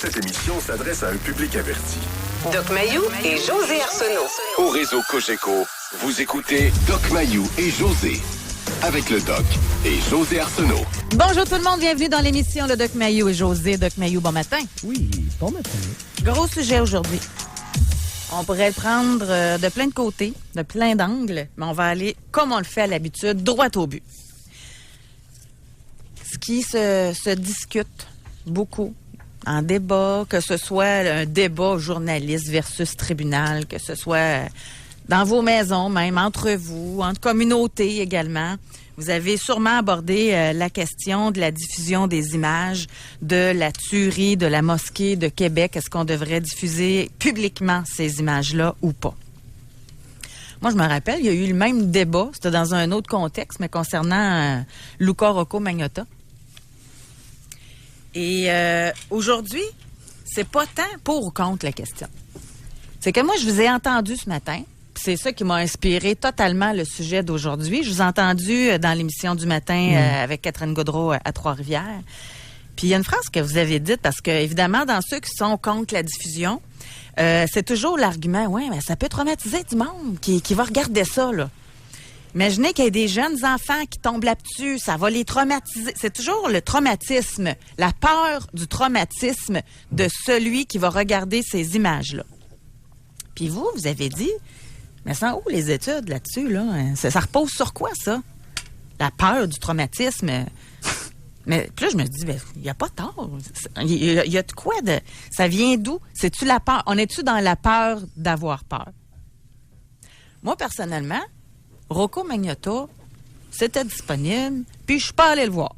Cette émission s'adresse à un public averti. Doc Mayou et José Arsenault. Au réseau Cogeco, vous écoutez Doc Mayou et José. Avec le Doc et José Arsenault. Bonjour tout le monde, bienvenue dans l'émission Le Doc Mayou et José. Doc Mayou, bon matin. Oui, bon matin. Gros sujet aujourd'hui. On pourrait le prendre de plein de côtés, de plein d'angles, mais on va aller, comme on le fait à l'habitude, droit au but. Ce qui se discute beaucoup en débat, que ce soit un débat journaliste versus tribunal, que ce soit dans vos maisons même, entre vous, entre communautés également. Vous avez sûrement abordé la question de la diffusion des images de la tuerie de la mosquée de Québec. Est-ce qu'on devrait diffuser publiquement ces images-là ou pas? Moi, je me rappelle, il y a eu le même débat, c'était dans un autre contexte, mais concernant Luca Rocco Magnotta. Et aujourd'hui, c'est pas tant pour ou contre la question. C'est que moi, je vous ai entendu ce matin. C'est ça qui m'a inspiré totalement le sujet d'aujourd'hui. Je vous ai entendu dans l'émission du matin avec Catherine Gaudreault à Trois-Rivières. Puis il y a une phrase que vous avez dite, parce que évidemment, dans ceux qui sont contre la diffusion, c'est toujours l'argument, oui, mais ça peut traumatiser du monde qui va regarder ça, là. Imaginez qu'il y ait des jeunes enfants qui tombent là-dessus, ça va les traumatiser. C'est toujours le traumatisme, la peur du traumatisme de celui qui va regarder ces images-là. Puis vous avez dit, mais sans où les études là-dessus, là? Ça repose sur quoi, ça? La peur du traumatisme. Mais puis là, je me dis, il n'y a pas tort. Il y a de quoi de... Ça vient d'où? C'est-tu la peur? On est-tu dans la peur d'avoir peur? Moi, personnellement, Rocco Magnotta, c'était disponible, puis je suis pas allée le voir.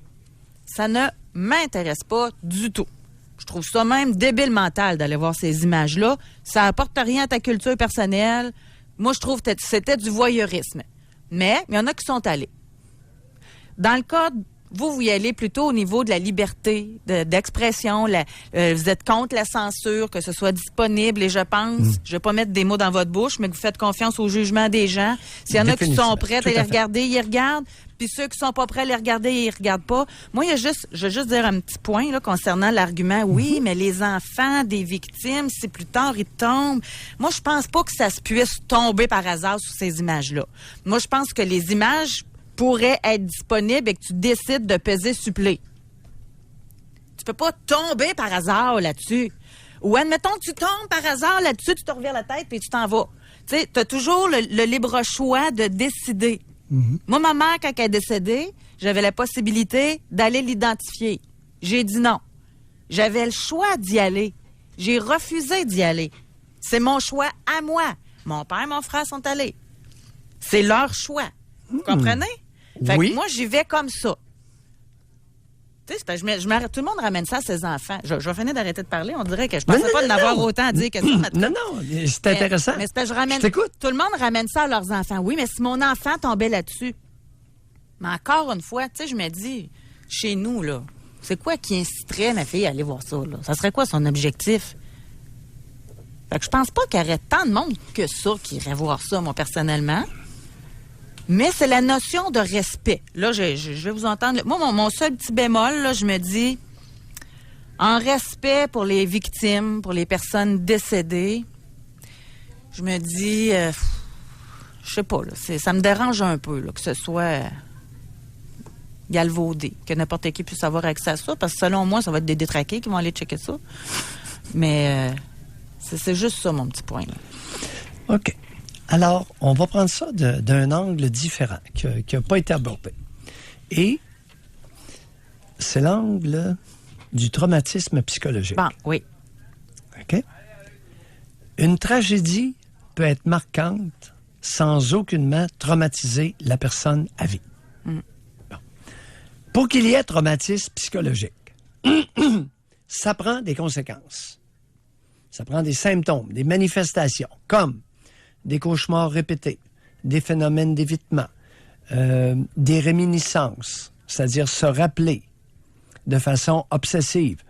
Ça ne m'intéresse pas du tout. Je trouve ça même débile mental d'aller voir ces images-là. Ça apporte rien à ta culture personnelle. Moi, je trouve que c'était du voyeurisme. Mais il y en a qui sont allés. Dans le cas, vous y allez plutôt au niveau de la liberté d'expression. Vous êtes contre la censure, que ce soit disponible. Et je pense, je vais pas mettre des mots dans votre bouche, mais que vous faites confiance au jugement des gens. S'il y en a qui sont prêts à les regarder, ils regardent. Puis ceux qui sont pas prêts à les regarder, ils regardent pas. Moi, je veux juste dire un petit point là, concernant l'argument. Oui, mais les enfants des victimes, si plus tard ils tombent. Moi, je pense pas que ça se puisse tomber par hasard sur ces images-là. Moi, je pense que les images pourraient être disponibles et que tu décides de peser supplé. Tu peux pas tomber par hasard là-dessus. Ou admettons que tu tombes par hasard là-dessus, tu te revires la tête puis tu t'en vas. Tu sais, tu as toujours le libre choix de décider. Moi, ma mère, quand elle est décédée, j'avais la possibilité d'aller l'identifier. J'ai dit non. J'avais le choix d'y aller. J'ai refusé d'y aller. C'est mon choix à moi. Mon père et mon frère sont allés. C'est leur choix. Vous comprenez? Fait que moi, j'y vais comme ça. Tu sais, tout le monde ramène ça à ses enfants. Je vais finir d'arrêter de parler. On dirait que je pensais pas d'en avoir autant à dire que ça. Non, c'est intéressant. Mais je ramène. Tout le monde ramène ça à leurs enfants. Oui, mais si mon enfant tombait là-dessus. Mais encore une fois, tu sais, je me dis, chez nous, là, c'est quoi qui inciterait ma fille à aller voir ça, là? Ça serait quoi son objectif? Fait que je pense pas qu'il y aurait tant de monde que ça qui irait voir ça, moi, personnellement. Mais c'est la notion de respect. Là, je vais vous entendre. Moi, mon seul petit bémol, là, je me dis, en respect pour les victimes, pour les personnes décédées, je me dis, je sais pas, là, ça me dérange un peu là, que ce soit galvaudé, que n'importe qui puisse avoir accès à ça, parce que selon moi, ça va être des détraqués qui vont aller checker ça. Mais c'est juste ça, mon petit point. Là. OK. Alors, on va prendre ça d'un angle différent, qui n'a pas été abordé. Et c'est l'angle du traumatisme psychologique. Bon, oui. OK? Une tragédie peut être marquante sans aucunement traumatiser la personne à vie. Bon. Pour qu'il y ait traumatisme psychologique, ça prend des conséquences. Ça prend des symptômes, des manifestations, comme des cauchemars répétés, des phénomènes d'évitement, des réminiscences, c'est-à-dire se rappeler de façon obsessive,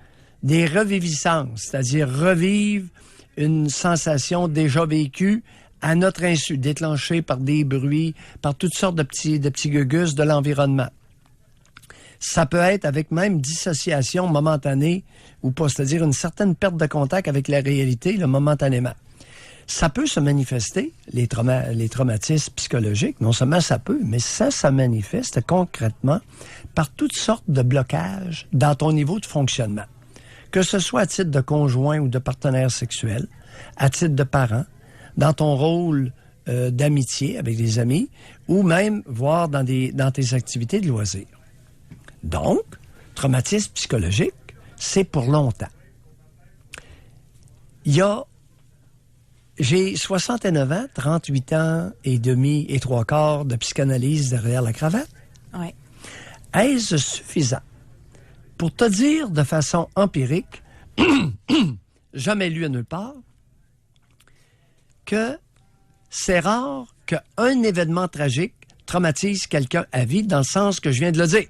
des reviviscences, c'est-à-dire revivre une sensation déjà vécue à notre insu, déclenchée par des bruits, par toutes sortes de petits gugus de l'environnement. Ça peut être avec même dissociation momentanée ou pas, c'est-à-dire une certaine perte de contact avec la réalité, là, momentanément. Ça peut se manifester, les traumatismes psychologiques, non seulement ça peut, mais ça manifeste concrètement par toutes sortes de blocages dans ton niveau de fonctionnement. Que ce soit à titre de conjoint ou de partenaire sexuel, à titre de parent, dans ton rôle d'amitié avec des amis, ou même, voire dans tes activités de loisirs. Donc, traumatisme psychologique, c'est pour longtemps. J'ai 69 ans, 38 ans et demi et 3/4 de psychanalyse derrière la cravate. Oui. Est-ce suffisant pour te dire de façon empirique, jamais lu à nulle part, que c'est rare qu'un événement tragique traumatise quelqu'un à vie dans le sens que je viens de le dire.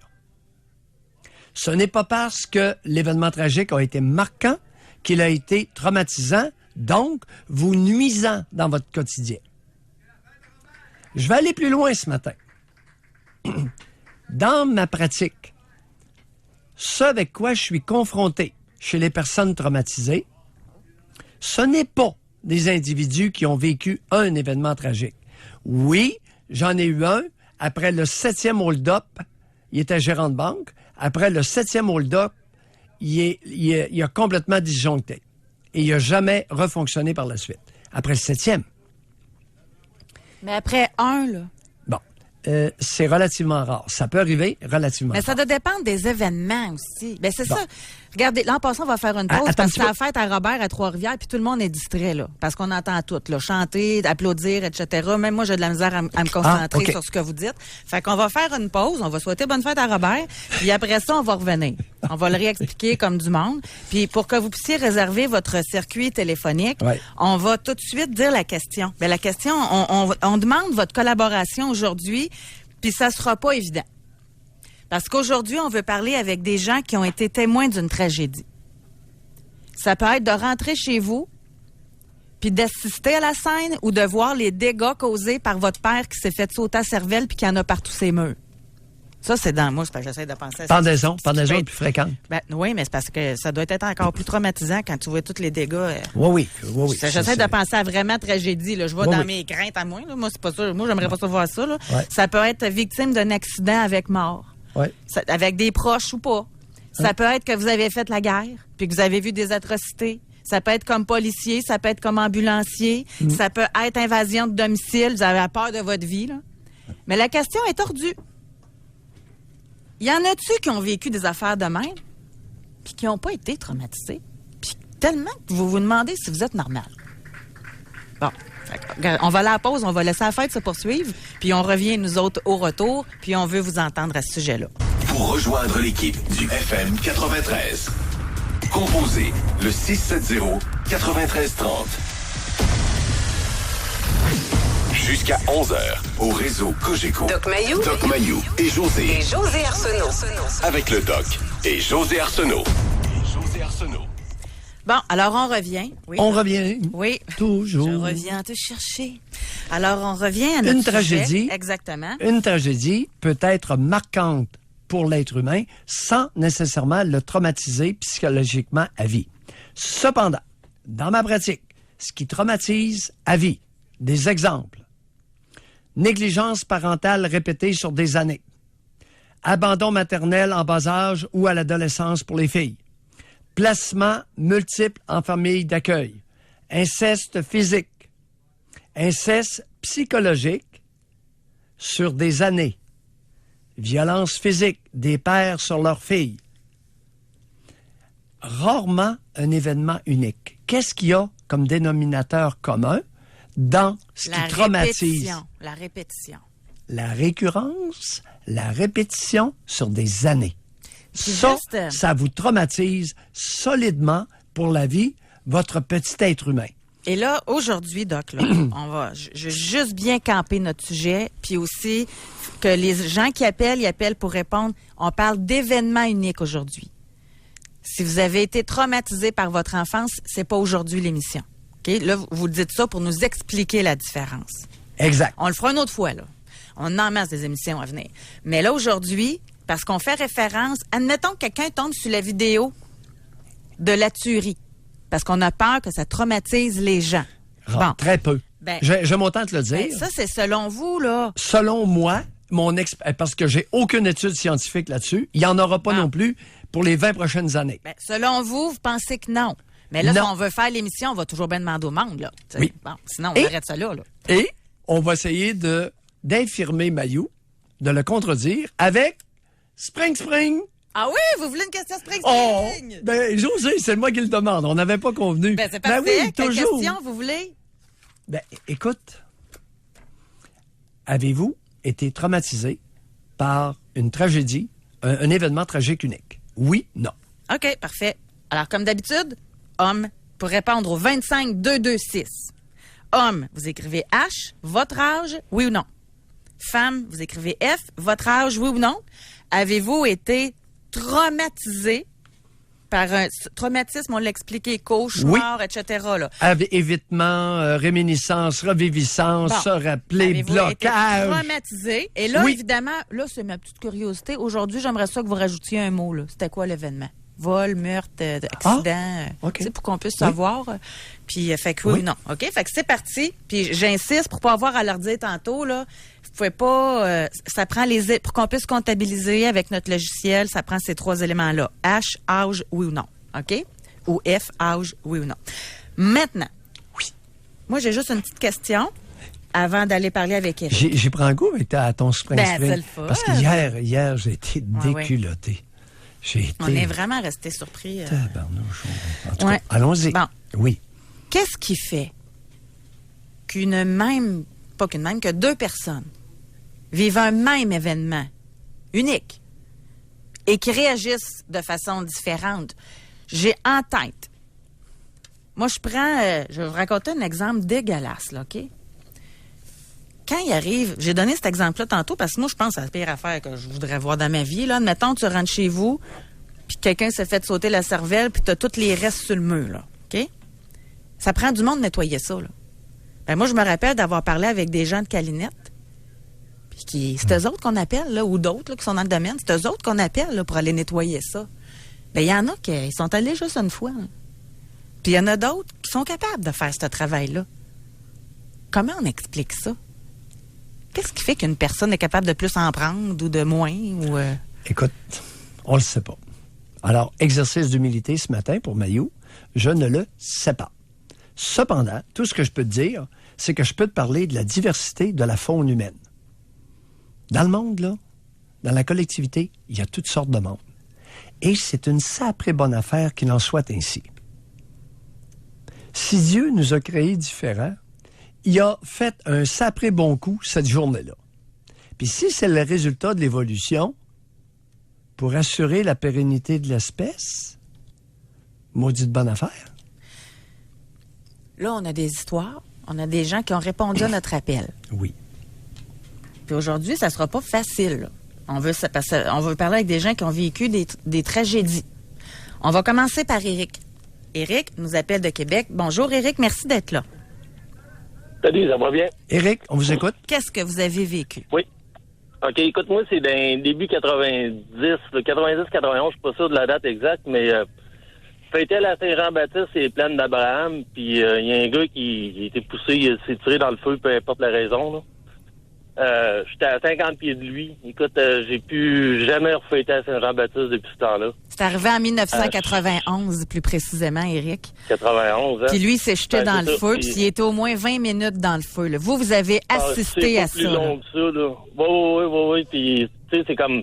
Ce n'est pas parce que l'événement tragique a été marquant qu'il a été traumatisant, donc vous nuisant dans votre quotidien. Je vais aller plus loin ce matin. Dans ma pratique, ce avec quoi je suis confronté chez les personnes traumatisées, ce n'est pas des individus qui ont vécu un événement tragique. Oui, j'en ai eu un. Après le 7e hold-up, il était gérant de banque. Après le 7e hold-up, il a complètement disjoncté. Et il n'a jamais refonctionné par la suite. Après le 7e. Mais après un, là. Bon, c'est relativement rare. Ça peut arriver relativement Mais rare. ça doit dépendre des événements aussi. Ben c'est Bon. ça. Regardez, l'an passant, on va faire une pause Attends parce un que c'est la fête à Robert à Trois-Rivières, puis tout le monde est distrait, là. Parce qu'on entend tout, là. Chanter, applaudir, etc. Même moi, j'ai de la misère à me concentrer OK. sur ce que vous dites. Fait qu'on va faire une pause, on va souhaiter bonne fête à Robert, puis après ça, on va revenir. On va le réexpliquer comme du monde. Puis pour que vous puissiez réserver votre circuit téléphonique, Ouais. on va tout de suite dire la question. Ben, la question, on demande votre collaboration aujourd'hui, puis ça sera pas évident. Parce qu'aujourd'hui, on veut parler avec des gens qui ont été témoins d'une tragédie. Ça peut être de rentrer chez vous, puis d'assister à la scène ou de voir les dégâts causés par votre père qui s'est fait sauter à cervelle puis qui en a partout ses murs. Ça, c'est dans moi, c'est parce que j'essaie de penser à ça. Pendaison est plus fréquente. Ben, oui, mais c'est parce que ça doit être encore plus traumatisant quand tu vois tous les dégâts. Oui. J'essaie de penser à vraiment tragédie. Là. Je vois dans mes craintes à moi. Là. Moi, c'est pas ça. Moi, j'aimerais pas ça voir ça. Là. Ouais. Ça peut être victime d'un accident avec mort. Ouais. Avec des proches ou pas. Ça peut être que vous avez fait la guerre, puis que vous avez vu des atrocités. Ça peut être comme policier, ça peut être comme ambulancier, ça peut être invasion de domicile, vous avez peur de votre vie. Là. Mais la question est tordue. Y en a-tu qui ont vécu des affaires de même, puis qui n'ont pas été traumatisés, puis tellement que vous vous demandez si vous êtes normal? Bon, on va à la pause, on va laisser la fête se poursuivre, puis on revient, nous autres, au retour, puis on veut vous entendre à ce sujet-là. Pour rejoindre l'équipe du FM 93, composez le 670-9330. Jusqu'à 11h, au réseau Cogeco. Doc Mayou. Doc Mayou et José. Et José Arsenault. Avec le Doc et José Arsenault. Bon, alors on revient. Oui. On revient. Oui. Toujours. Je reviens te chercher. Alors, on revient à notre Une sujet. tragédie. Exactement. Une tragédie peut être marquante pour l'être humain sans nécessairement le traumatiser psychologiquement à vie. Cependant, dans ma pratique, ce qui traumatise à vie, des exemples. Négligence parentale répétée sur des années. Abandon maternel en bas âge ou à l'adolescence pour les filles. Placement multiple en famille d'accueil. Inceste physique. Inceste psychologique sur des années. Violence physique des pères sur leurs filles. Rarement un événement unique. Qu'est-ce qu'il y a comme dénominateur commun dans ce qui traumatise? La répétition. La récurrence, la répétition sur des années. Puis Ça, juste, ça vous traumatise solidement pour la vie, votre petit être humain. Et là, aujourd'hui, Doc, là, je veux juste bien camper notre sujet, puis aussi que les gens qui appellent, ils appellent pour répondre. On parle d'événements uniques aujourd'hui. Si vous avez été traumatisé par votre enfance, c'est pas aujourd'hui l'émission. OK? Là, vous dites ça pour nous expliquer la différence. Exact. On le fera une autre fois, là. On en masse des émissions à venir. Mais là, aujourd'hui, parce qu'on fait référence... Admettons que quelqu'un tombe sur la vidéo de la tuerie, parce qu'on a peur que ça traumatise les gens. Bon. Très peu. Ben, je m'entends te le dire. Ben, ça, c'est selon vous, là. Selon moi, parce que j'ai aucune étude scientifique là-dessus, il n'y en aura pas non plus pour les 20 prochaines années. Ben, selon vous pensez que non. Mais là, si on veut faire l'émission, on va toujours bien demander au monde, là. Oui. Bon, sinon, on arrête ça là. Et on va essayer d'infirmer Mayou, de le contredire avec Spring. Ah oui, vous voulez une question Spring? Oh, ben, José, c'est moi qui le demande. On n'avait pas convenu. Ben, c'est parfait. Ben oui, quelle toujours. question vous voulez? Ben, écoute, avez-vous été traumatisé par une tragédie, un événement tragique unique? Oui, non. OK, parfait. Alors, comme d'habitude, homme, pour répondre au 25-226. Homme, vous écrivez H, votre âge, oui ou non? Femme, vous écrivez F, votre âge, oui ou non? Avez-vous été traumatisé par un traumatisme, on l'a expliqué, cauchemar, etc. Là. Évitement, réminiscence, reviviscence, se rappeler, avez-vous blocage. Été traumatisé? Et là, évidemment, là, c'est ma petite curiosité. Aujourd'hui, j'aimerais ça que vous rajoutiez un mot. Là. C'était quoi l'événement? Vol, meurtre, accident, OK. Pour qu'on puisse savoir. Puis, fait que oui ou non. OK? Fait que c'est parti. Puis, j'insiste pour pas avoir à leur dire tantôt, là, vous pouvez pas, ça prend pour qu'on puisse comptabiliser avec notre logiciel, ça prend ces 3 éléments-là. H, âge, oui ou non. OK? Ou F, âge, oui ou non. Maintenant. Oui. Moi, j'ai juste une petite question avant d'aller parler avec Eric. J'ai pris un goût avec ton Spring. C'est le fun. Parce que hier, j'ai été déculotté. On est vraiment resté surpris. Tabarnouche. En tout cas, allons-y. Bon. Oui. Qu'est-ce qui fait que 2 personnes vivent un même événement unique et qui réagissent de façon différente? J'ai en tête. Moi, je vais vous raconter un exemple dégueulasse, là, OK? Quand il arrive, j'ai donné cet exemple-là tantôt parce que moi, je pense que c'est la pire affaire que je voudrais voir dans ma vie. Là, admettons, tu rentres chez vous, puis quelqu'un s'est fait sauter la cervelle, puis tu as tous les restes sur le mur, là. OK? Ça prend du monde nettoyer ça, là. Ben, moi, je me rappelle d'avoir parlé avec des gens de Calinette, puis c'est eux autres qu'on appelle, là, ou d'autres là, qui sont dans le domaine, c'est eux autres qu'on appelle là, pour aller nettoyer ça. Ben, il y en a qui sont allés juste une fois. Là. Puis il y en a d'autres qui sont capables de faire ce travail-là. Comment on explique ça? Qu'est-ce qui fait qu'une personne est capable de plus en prendre ou de moins? Écoute, on le sait pas. Alors, exercice d'humilité ce matin pour Mayou, je ne le sais pas. Cependant, tout ce que je peux te dire, c'est que je peux te parler de la diversité de la faune humaine. Dans le monde, là, dans la collectivité, il y a toutes sortes de monde. Et c'est une sacrée bonne affaire qu'il en soit ainsi. Si Dieu nous a créés différents, il a fait un sacré bon coup cette journée-là. Puis si c'est le résultat de l'évolution, pour assurer la pérennité de l'espèce, maudite bonne affaire. Là, on a des histoires, on a des gens qui ont répondu à notre appel. Oui. Puis aujourd'hui, ça sera pas facile. Là. On veut parler avec des gens qui ont vécu des tragédies. On va commencer par Éric. Éric nous appelle de Québec. Bonjour Éric, merci d'être là. Salut, ça va bien? Éric, on vous écoute? Qu'est-ce que vous avez vécu? Oui. OK, écoute-moi, c'est dans début 90, 90-91, je suis pas sûr de la date exacte, mais fêtait la Saint-Jean-Baptiste et les plaines d'Abraham, puis il y a un gars qui a été poussé, il s'est tiré dans le feu, peu importe la raison, là. J'étais à 50 pieds de lui. Écoute, j'ai pu jamais refêter à Saint-Jean-Baptiste depuis ce temps-là. C'est arrivé en 1991, plus précisément, Éric. 91, hein? Puis lui, il s'est jeté dans le feu, puis il était au moins 20 minutes dans le feu. Là. Vous avez assisté à ça. C'est plus long que ça, là. Oui. Puis, tu sais, c'est comme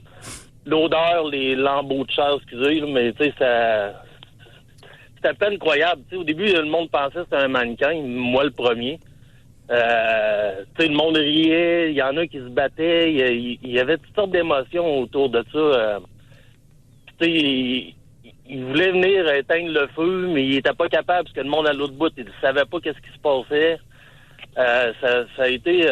l'odeur, les lambeaux de chair, excusez, là, mais tu sais, c'est à peine croyable. Tu sais, au début, le monde pensait que c'était un mannequin, moi le premier. Tu sais, le monde riait, il y en a qui se battaient, il y avait toutes sortes d'émotions autour de ça. Tu sais, il voulait venir éteindre le feu, mais il était pas capable parce que le monde à l'autre bout, il savait pas qu'est-ce qui se passait. Ça a été,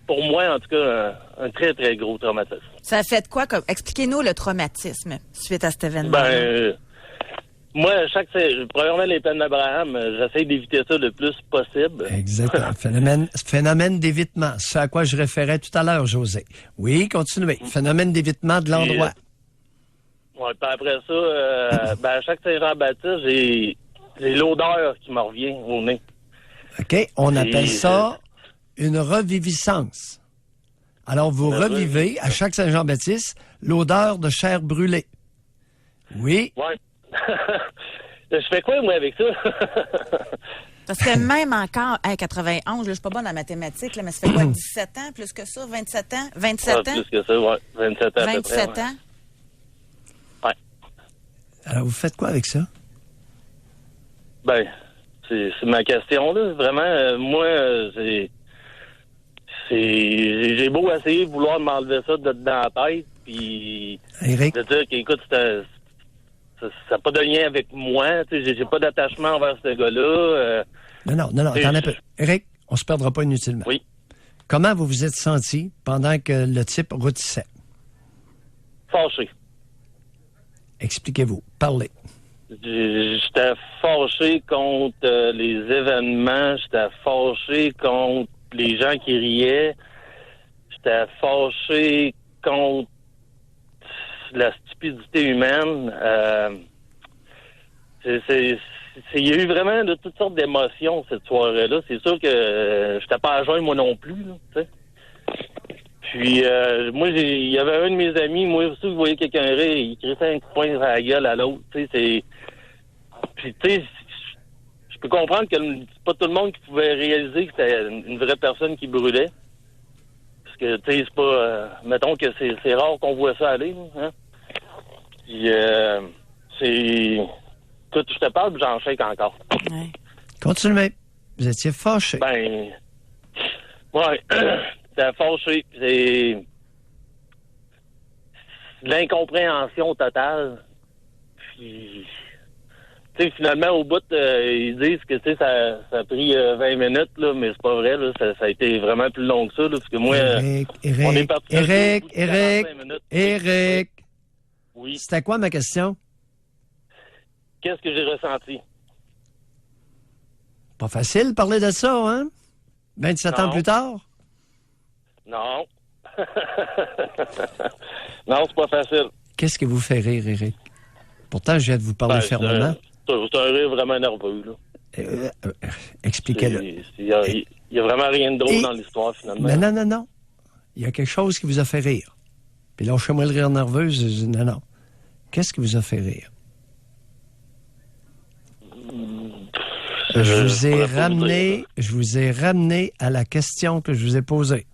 pour moi, en tout cas, un très, très gros traumatisme. Ça a fait quoi? Expliquez-nous le traumatisme suite à cet événement. Moi, premièrement, les plaines d'Abraham, j'essaie d'éviter ça le plus possible. Exactement. Phénomène d'évitement. C'est à quoi je référais tout à l'heure, José. Oui, continuez. Phénomène d'évitement de l'endroit. Ouais, puis après ça, à chaque Saint-Jean-Baptiste, j'ai l'odeur qui me revient au nez. OK? On Et appelle ça une reviviscence. Alors, vous Une revivez à chaque Saint-Jean-Baptiste l'odeur de chair brûlée. Oui. Ouais. Je fais quoi, moi, avec ça? Parce que même encore, à 91, là, je suis pas bonne en mathématiques, là, mais ça fait quoi, 17 ans, plus que ça, 27 ans? 27 ans? Plus que ça, ouais. 27 ans à peu près, 27 ouais. ans? Ouais. Alors, vous faites quoi avec ça? Ben, c'est ma question, là. Vraiment, moi, j'ai beau essayer de vouloir m'enlever ça dans la tête, puis Éric? de dire qu'écoute, ça n'a pas de lien avec moi, tu sais, j'ai pas d'attachement envers ce gars-là. Non, attendez un peu. Éric, on se perdra pas inutilement. Oui. Comment vous vous êtes senti pendant que le type routissait? Fâché. Expliquez-vous. Parlez. J'étais fâché contre les événements, j'étais fâché contre les gens qui riaient, j'étais fâché contre la stupidité humaine. Il y a eu vraiment de toutes sortes d'émotions cette soirée-là. C'est sûr que j'étais pas à jeun moi non plus, là, tu sais. Puis moi, il y avait un de mes amis, moi aussi, vous voyez quelqu'un rire, il crissait un coup de poing sur la gueule à l'autre, tu sais, c'est... Puis tu sais, je peux comprendre que c'est pas tout le monde qui pouvait réaliser que c'était une vraie personne qui brûlait. Parce que, tu sais, c'est pas... mettons que c'est rare qu'on voit ça aller, hein. Puis c'est... Écoute, je te parle, puis j'en shake encore. Ouais. Continuez. Vous étiez fâché. Ben... Ouais, j'étais fâché. C'est... l'incompréhension totale. Puis... Tu sais, finalement, au bout, ils disent que, tu sais, ça a pris 20 minutes, là, mais c'est pas vrai, là. Ça a été vraiment plus long que ça, là, parce que moi, on est parti... Éric. Oui. C'était quoi ma question? Qu'est-ce que j'ai ressenti? Pas facile de parler de ça, hein? 27 ans Non. plus tard? Non. Non, c'est pas facile. Qu'est-ce qui vous fait rire, Éric? Pourtant, je viens de vous parler fermement. C'est un rire vraiment nerveux, là. Expliquez-le. Il y a vraiment rien de drôle dans l'histoire, finalement. Non. Il y a quelque chose qui vous a fait rire. Puis lâchez-moi le rire nerveux. Non. Qu'est-ce qui vous a fait rire? Je vous ai ramené à la question que je vous ai posée.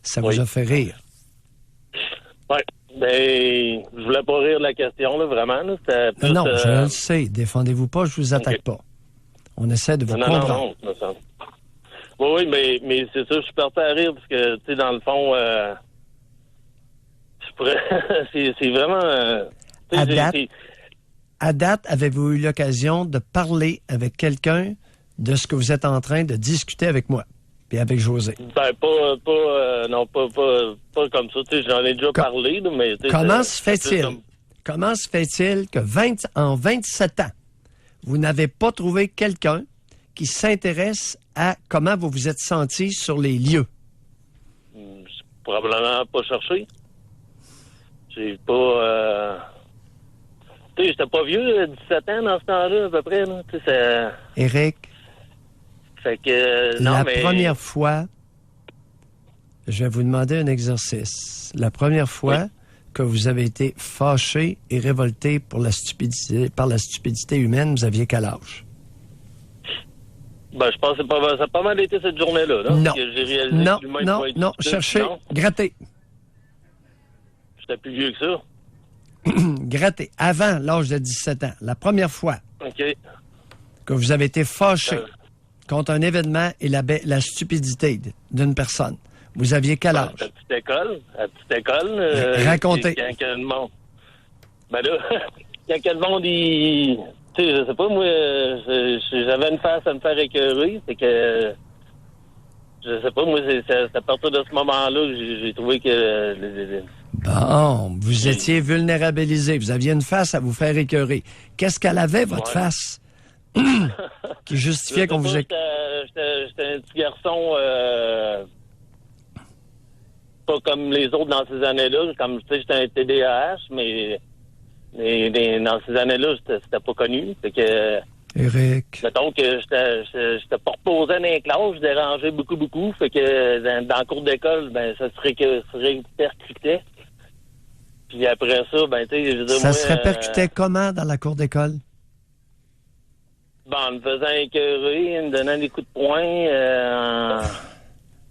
Ça vous a fait rire? Oui. Ben, je voulais pas rire de la question, là, vraiment. Là. C'était plus, non, je le sais. Défendez-vous pas, je vous attaque pas. On essaie de vous comprendre. Non. Oui, mais c'est ça, je suis parti à rire parce que, tu sais, dans le fond, c'est vraiment... À date, avez-vous eu l'occasion de parler avec quelqu'un de ce que vous êtes en train de discuter avec moi et avec José? Ben, pas comme ça. Tu sais, j'en ai déjà parlé, là, mais... Comment se fait-il que en 27 ans, vous n'avez pas trouvé quelqu'un qui s'intéresse à comment vous vous êtes senti sur les lieux? J'ai probablement pas cherché. J'ai pas... Tu sais, j'étais pas vieux, 17 ans dans ce temps-là, à peu près. Là. Tu sais, ça... Éric, fait que, première fois, je vais vous demander un exercice. La première fois que vous avez été fâché et révolté par la stupidité humaine, vous aviez quel âge? Ben, je pense que ça a pas mal été cette journée-là. Là, non, que j'ai réalisé que l'humain pouvait être stupide. Cherchez, grattez. J'étais plus vieux que ça. Grattez. Avant l'âge de 17 ans, la première fois que vous avez été fâché contre un événement et la stupidité d'une personne, vous aviez quel âge? À la petite école. Racontez. Quand le monde... Ben là, quand le monde, il... Tu sais, je sais pas, moi, j'avais une face à me faire écœurer, c'est que... Je sais pas, moi, c'est à partir de ce moment-là que j'ai trouvé que... Bon, vous étiez vulnérabilisé. Vous aviez une face à vous faire écœurer. Qu'est-ce qu'elle avait, votre face? Qui justifiait qu'on vous... J'étais un petit garçon... pas comme les autres dans ces années-là. Comme, tu sais, j'étais un TDAH, mais... Mais dans ces années-là, c'était pas connu. Fait que, Éric. mettons que j'étais pas reposé dans les classes, je dérangeais beaucoup. Fait que dans le cours d'école, ben ça se répercutait. Puis après ça, ben tu sais, je veux dire, Ça moi, se répercutait comment dans la cour d'école? Ben, en me faisant écœurer, en me donnant des coups de poing.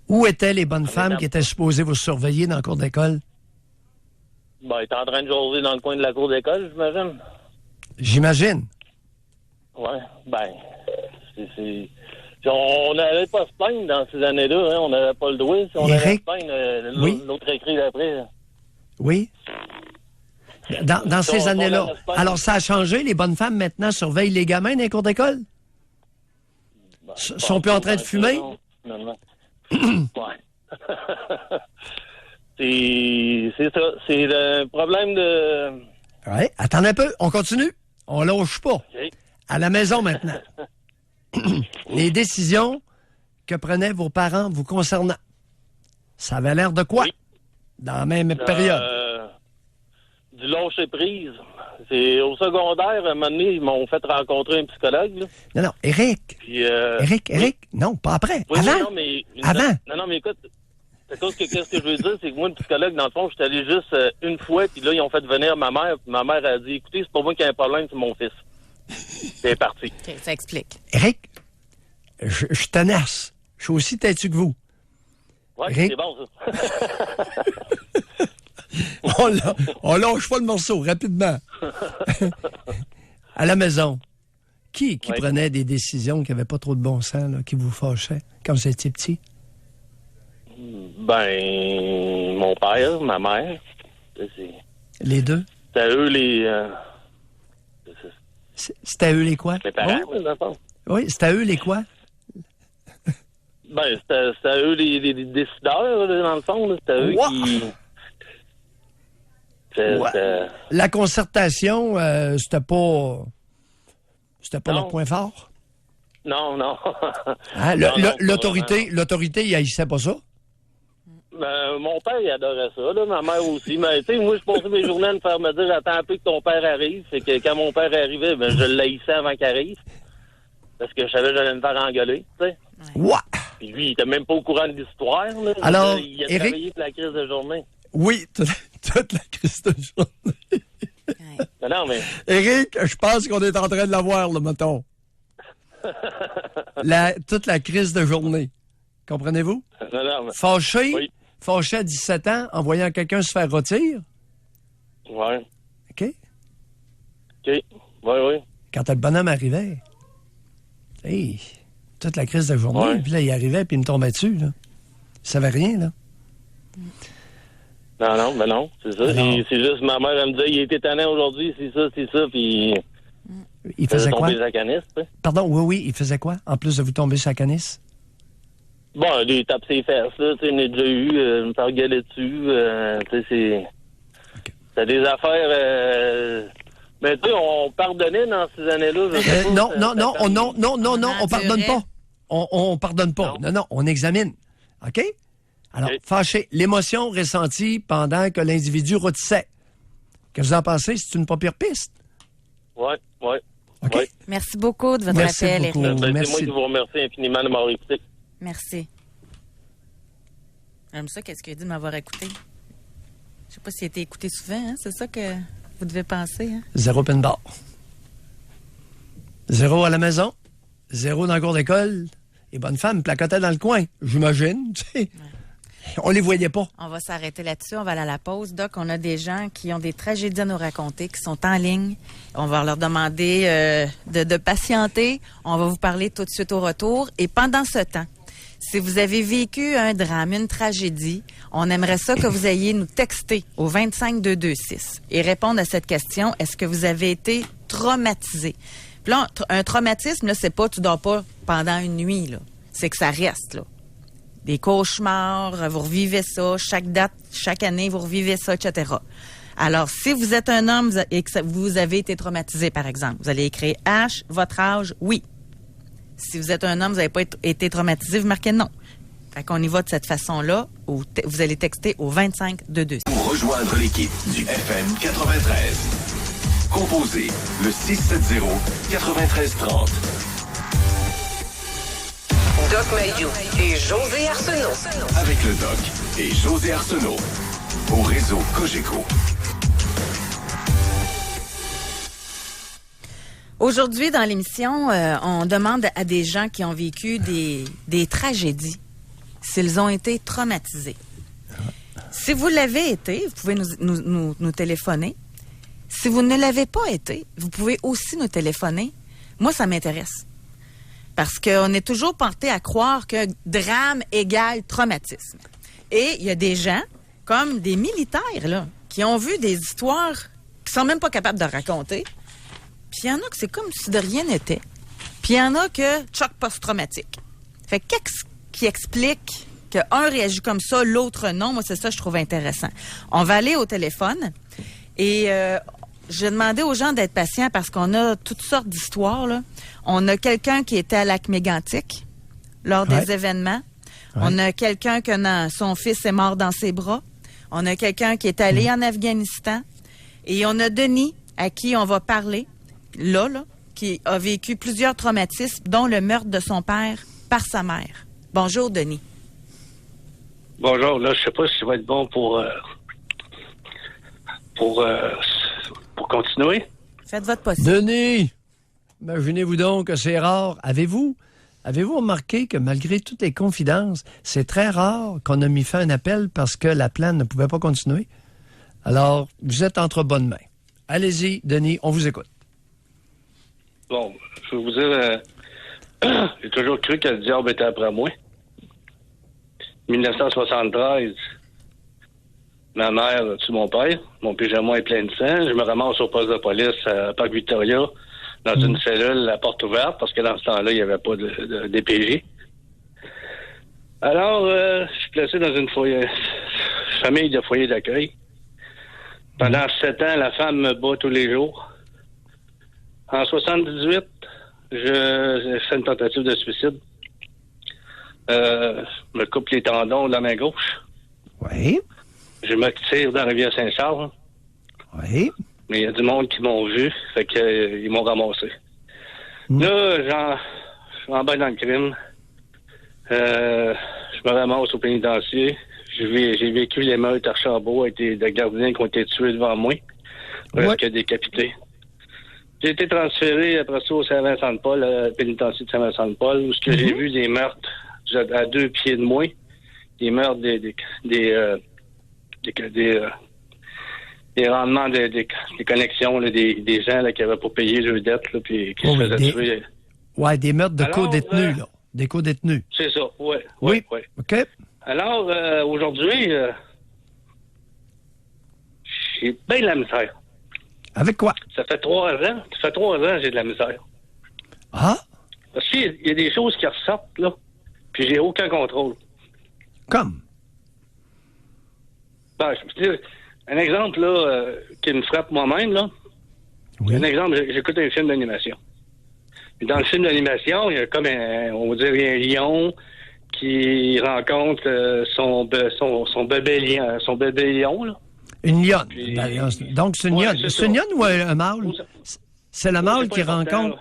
Où étaient les bonnes femmes qui étaient supposées vous surveiller dans la cour d'école? Ben, il était en train de jaser dans le coin de la cour d'école, j'imagine. J'imagine. Ouais, ben, on n'allait pas se plaindre dans ces années-là, hein, on n'avait pas le droit. Si on allait se Éric? plaindre, Oui? l'autre écrit d'après. Oui? Dans ces on années-là. allait se plaindre. Alors, ça a changé? Les bonnes femmes, maintenant, surveillent les gamins dans les cours d'école? Ben, Sont plus en train de fumer? Non, finalement. Ouais. C'est ça. C'est le problème de... Oui. Attendez un peu. On continue. On lâche pas. OK. À la maison, maintenant. Les décisions que prenaient vos parents vous concernant. Ça avait l'air de quoi? Oui. Dans la même période. Du lâcher prise. C'est au secondaire, à un moment donné, ils m'ont fait rencontrer un psychologue. Là. Non, non. Éric. Puis, Éric. Non, pas après. oui, Avant. oui, non, mais, Avant. Non, mais écoute, c'est à cause que qu'est-ce que je veux dire, c'est que moi, le psychologue, dans le fond, j'étais allé juste une fois, puis là, ils ont fait venir ma mère, puis ma mère a dit, écoutez, c'est pas moi qui ai un problème, c'est mon fils. C'est parti. OK, ça explique. Éric, je tenace. Je suis aussi têtu que vous. Ouais, Eric? c'est bon, ça. On lâche pas le morceau, rapidement. À la maison, qui Ouais. prenait des décisions qui n'avaient pas trop de bon sens, là, qui vous fâchaient quand vous étiez petit? Ben, mon père, ma mère, Les deux? c'était eux les... C'était à eux les quoi? mes parents, Oh, dans le fond. oui, c'était à eux les quoi? Ben, c'était à eux les décideurs, là, dans le fond. Là. C'était eux What? qui... C'était... La concertation, c'était pas Non. leur point fort? Non. Hein? Non, non, L'autorité, il haïssait pas ça? Ben, mon père, il adorait ça, là, ma mère aussi. Mais, tu sais, moi, je passais mes journées à me faire me dire, attends un peu que ton père arrive. Fait que quand mon père arrivait, ben, je l'haïssais avant qu'il arrive. Parce que je savais que j'allais me faire engueuler, tu sais. Ouah! Puis lui, il était même pas au courant de l'histoire, là. Alors, il a Éric? travaillé pour la crise de journée. Oui, toute la crise de journée. Mais non, mais... Éric, je pense qu'on est en train de l'avoir, là, mettons. Toute la crise de journée. Comprenez-vous? Non, mais... Fâché, Oui. fâché à 17 ans en voyant quelqu'un se faire rôtir. Ouais. OK? OK. Oui. Quand le bonhomme arrivait, hey, toute la crise de journée, Ouais. puis là, il arrivait, puis il me tombait dessus, là. Il savait rien, là. Non, c'est ça. Alors- C'est juste, ma mère, elle me disait, il était étonnant aujourd'hui, c'est ça, puis... Il faisait quoi? tomber la canisse, tu sais. Pardon, oui, il faisait quoi? En plus de vous tomber sur la canisse? Bon, il tape ses fesses, là, tu sais, il a déjà eu, me faire gueuler dessus, tu sais, c'est... C'est des affaires... Mais tu sais, on pardonnait dans ces années-là. je sais pas, Non, ça on pardonne endurait. pas. On pardonne pas. Non, on examine. OK? Alors, OK. fâché, l'émotion ressentie pendant que l'individu rôtissait. Que vous en pensez? C'est une pas pire piste? Ouais. OK? Ouais. Merci beaucoup de votre Merci appel, beaucoup. Éric. C'est Merci. moi qui vous remercie infiniment de m'avoir écouté. Merci. J'aime ça, qu'est-ce qu'il a dit de m'avoir écouté. Je sais pas s'il a été écouté souvent, hein? C'est ça que vous devez penser, hein? 0 pin bar. 0 à la maison. 0 dans le cours d'école. Les bonnes femmes placotaient dans le coin, j'imagine. Tu sais. On les voyait pas. On va s'arrêter là-dessus. On va aller à la pause. Doc, on a des gens qui ont des tragédies à nous raconter, qui sont en ligne. On va leur demander de patienter. On va vous parler tout de suite au retour. Et pendant ce temps, si vous avez vécu un drame, une tragédie, on aimerait ça que vous ayez nous texter au 25226 et répondre à cette question. Est-ce que vous avez été traumatisé? Puis là, un traumatisme, là, c'est pas tu dors pas pendant une nuit, là. C'est que ça reste, là. Des cauchemars, vous revivez ça, chaque date, chaque année, vous revivez ça, etc. Alors, si vous êtes un homme et que vous avez été traumatisé, par exemple, vous allez écrire H, votre âge, oui. Si vous êtes un homme, vous n'avez pas été traumatisé, vous marquez non. Fait qu'on y va de cette façon-là. Vous allez texter au 25226. Pour rejoindre l'équipe du FM 93. composez le 670-9330. Doc Mayou et José Arsenault. Avec le Doc et José Arsenault. Au réseau Cogeco. Aujourd'hui, dans l'émission, on demande à des gens qui ont vécu des tragédies s'ils ont été traumatisés. Si vous l'avez été, vous pouvez nous téléphoner. Si vous ne l'avez pas été, vous pouvez aussi nous téléphoner. Moi, ça m'intéresse. Parce qu'on est toujours porté à croire que drame égale traumatisme. Et il y a des gens, comme des militaires, là, qui ont vu des histoires qui sont même pas capables de raconter. Puis il y en a que c'est comme si de rien n'était. Puis il y en a que choc post-traumatique. Fait qu'est-ce qui explique qu'un réagit comme ça, l'autre non? Moi, c'est ça que je trouve intéressant. On va aller au téléphone et j'ai demandé aux gens d'être patients parce qu'on a toutes sortes d'histoires, là. On a quelqu'un qui était à Lac-Mégantic lors des événements. Ouais. On a quelqu'un que son fils est mort dans ses bras. On a quelqu'un qui est allé en Afghanistan. Et on a Denis, à qui on va parler, là, qui a vécu plusieurs traumatismes, dont le meurtre de son père par sa mère. Bonjour, Denis. Bonjour, là, je sais pas si ça va être bon pour continuer. Faites votre possible. Denis, imaginez-vous donc que c'est rare. Avez-vous remarqué que malgré toutes les confidences, c'est très rare qu'on a mis fin à un appel parce que la plainte ne pouvait pas continuer? Alors, vous êtes entre bonnes mains. Allez-y, Denis, on vous écoute. Bon, je vais vous dire, j'ai toujours cru que le diable était après moi. 1973, ma mère tue mon père. Mon pyjama est plein de sang. Je me ramasse au poste de police à Parc Victoria, dans une cellule, la porte ouverte, parce que dans ce temps-là, il n'y avait pas de DPJ. Alors, je suis placé dans une famille de foyer d'accueil. Pendant 7 ans, la femme me bat tous les jours. En 78, j'ai fait une tentative de suicide. Je me coupe les tendons de la main gauche. Oui. Je me tire dans la rivière Saint-Charles. Oui. Mais il y a du monde qui m'ont vu, fait qu'ils m'ont ramassé. Là, j'embarque dans le crime. Je me ramasse au pénitencier. J'ai vécu les meurtres à Archambault avec des gardiens qui ont été tués devant moi, presque décapités. J'ai été transféré après ça au Saint-Vincent-de-Paul, le pénitencier de Saint-Vincent-de-Paul, où j'ai vu des meurtres à 2 pieds de moi, des meurtres des rendements des connexions, là, des gens là, qui n'avaient pas payé leurs dettes, là, puis qui se faisaient tuer. Oui, des meurtres de co-détenus, là. Des co-détenus. C'est ça, oui. OK. Alors, aujourd'hui, j'ai bien de la misère. Avec quoi? Ça fait 3 ans que j'ai de la misère. Ah? Parce qu'il y a des choses qui ressortent, là, puis j'ai aucun contrôle. Comme? Ben, je veux dire, un exemple, là, qui me frappe moi-même, là. Oui. Un exemple, j'écoute un film d'animation. Et dans le film d'animation, il y a comme on va dire, un lion qui rencontre son bébé lion, là. Une lionne. Puis, donc, c'est une lionne. C'est une lionne ou un mâle? C'est le mâle qui rencontre...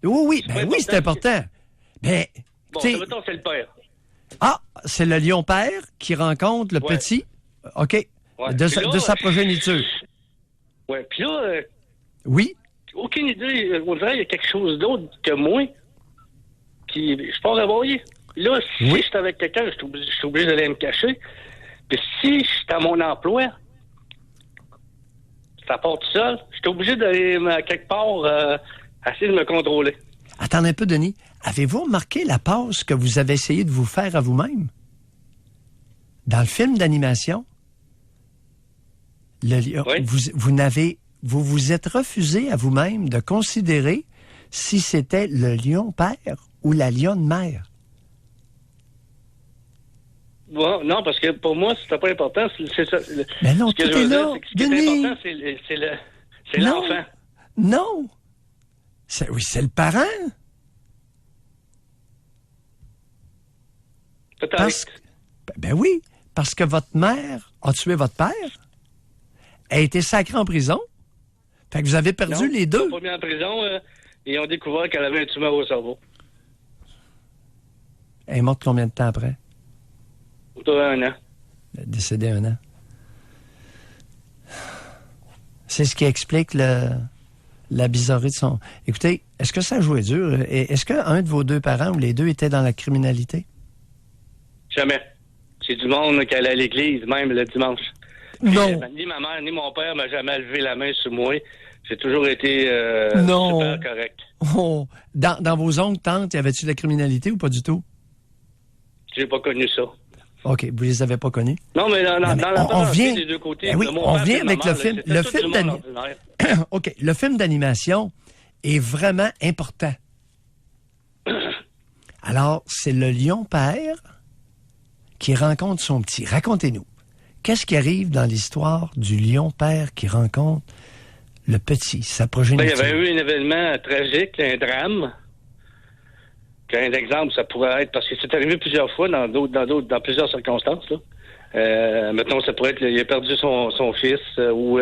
Oui, c'est important. Mais, bon, c'est le père. Ah, c'est le lion père qui rencontre le petit. OK. Ouais. De sa progéniture. Oui, puis là... oui. Aucune idée. On dirait qu'il y a quelque chose d'autre que moi qui... Je pars à voyer. Là, si je suis avec quelqu'un, je suis obligé d'aller me cacher. Puis si je suis à mon emploi, ça part tout seul, je suis obligé d'aller quelque part essayer de me contrôler. Attendez un peu, Denis. Avez-vous remarqué la passe que vous avez essayé de vous faire à vous-même? Dans le film d'animation, vous vous êtes refusé à vous-même de considérer si c'était le lion père ou la lionne mère. Bon, non, parce que pour moi, c'était pas important. C'est ça. Mais non, tout est là. Ce qui est important, c'est l'enfant. Non. C'est le parent. Peut-être. Ben oui, parce que votre mère a tué votre père, a été sacrée en prison, Fait que vous avez perdu Non, les ils deux? l'ont pas mis en prison et ils ont découvert qu'elle avait un tumeur au cerveau. Elle est morte combien de temps après? Autour d'un an. Elle est décédée 1 an. C'est ce qui explique la bizarrerie de son... Écoutez, est-ce que ça jouait dur? Et est-ce qu'un de vos deux parents ou les deux étaient dans la criminalité? Jamais. C'est du monde qui allait à l'église, même le dimanche. Non. Ni ma mère, ni mon père m'a jamais levé la main sur moi. J'ai toujours été Non. super correct. Oh. Dans vos oncles, tantes, y avait-tu de la criminalité ou pas du tout? J'ai pas connu ça. OK, vous les avez pas connus? Non, mais dans mais la on vient- des deux côtés, Ben oui, de mon on père vient et de ma avec mère, le film- c'était le tout film du monde d'ani- ordinaire. OK, le film d'animation est vraiment important. Alors, c'est le lion père qui rencontre son petit. Racontez-nous, qu'est-ce qui arrive dans l'histoire du lion père qui rencontre le petit, sa Ben, progéniture? il y avait eu un événement tragique, un drame. Un exemple, ça pourrait être, parce que c'est arrivé plusieurs fois dans plusieurs circonstances. Là. Mettons, ça pourrait être, il a perdu son fils ou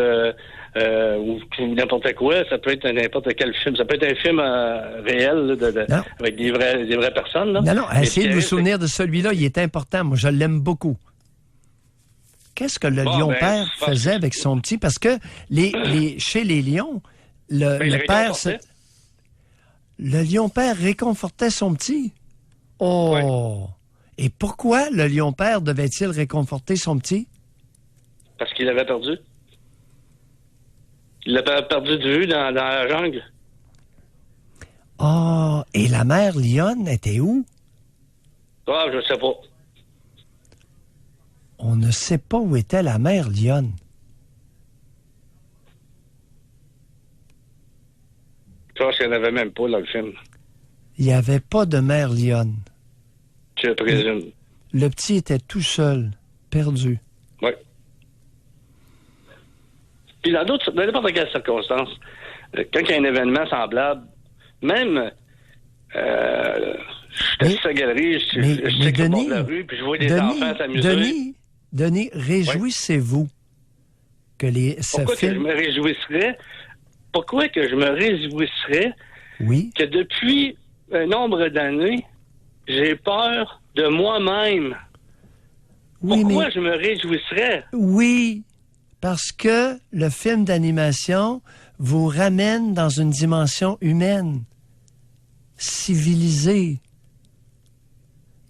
n'importe quoi. Ça peut être n'importe quel film. Ça peut être un film réel là, avec des vraies personnes. Là. Non, essayez de vous c'est- souvenir de celui-là, il est important. Moi, je l'aime beaucoup. Qu'est-ce que le lion père je pense faisait que- avec son petit? Parce que chez les lions, il le père... réconfortait. Le lion père réconfortait son petit. Oh! Ouais. Et pourquoi le lion père devait-il réconforter son petit? Parce qu'il l'avait perdu. Il l'avait perdu de vue dans la jungle. Oh! Et la mère lionne était où? Ah, je sais pas. On ne sait pas où était la mère lionne. Je pense qu'il n'y en avait même pas dans le film. Il n'y avait pas de mère lionne. Je présume. Le petit était tout seul, perdu. Oui. Puis dans n'importe quelle circonstance, quand il y a un événement semblable, même je suis à la galerie, je mais suis sur le bord Denis, de la rue, puis je vois des enfants s'amuser. Denis, réjouissez-vous que Pourquoi que je me réjouisserais? Pourquoi que je me réjouisserais Oui, que depuis un nombre d'années, j'ai peur de moi-même? oui, Pourquoi mais... je me réjouisserais? Oui, parce que le film d'animation vous ramène dans une dimension humaine, civilisée.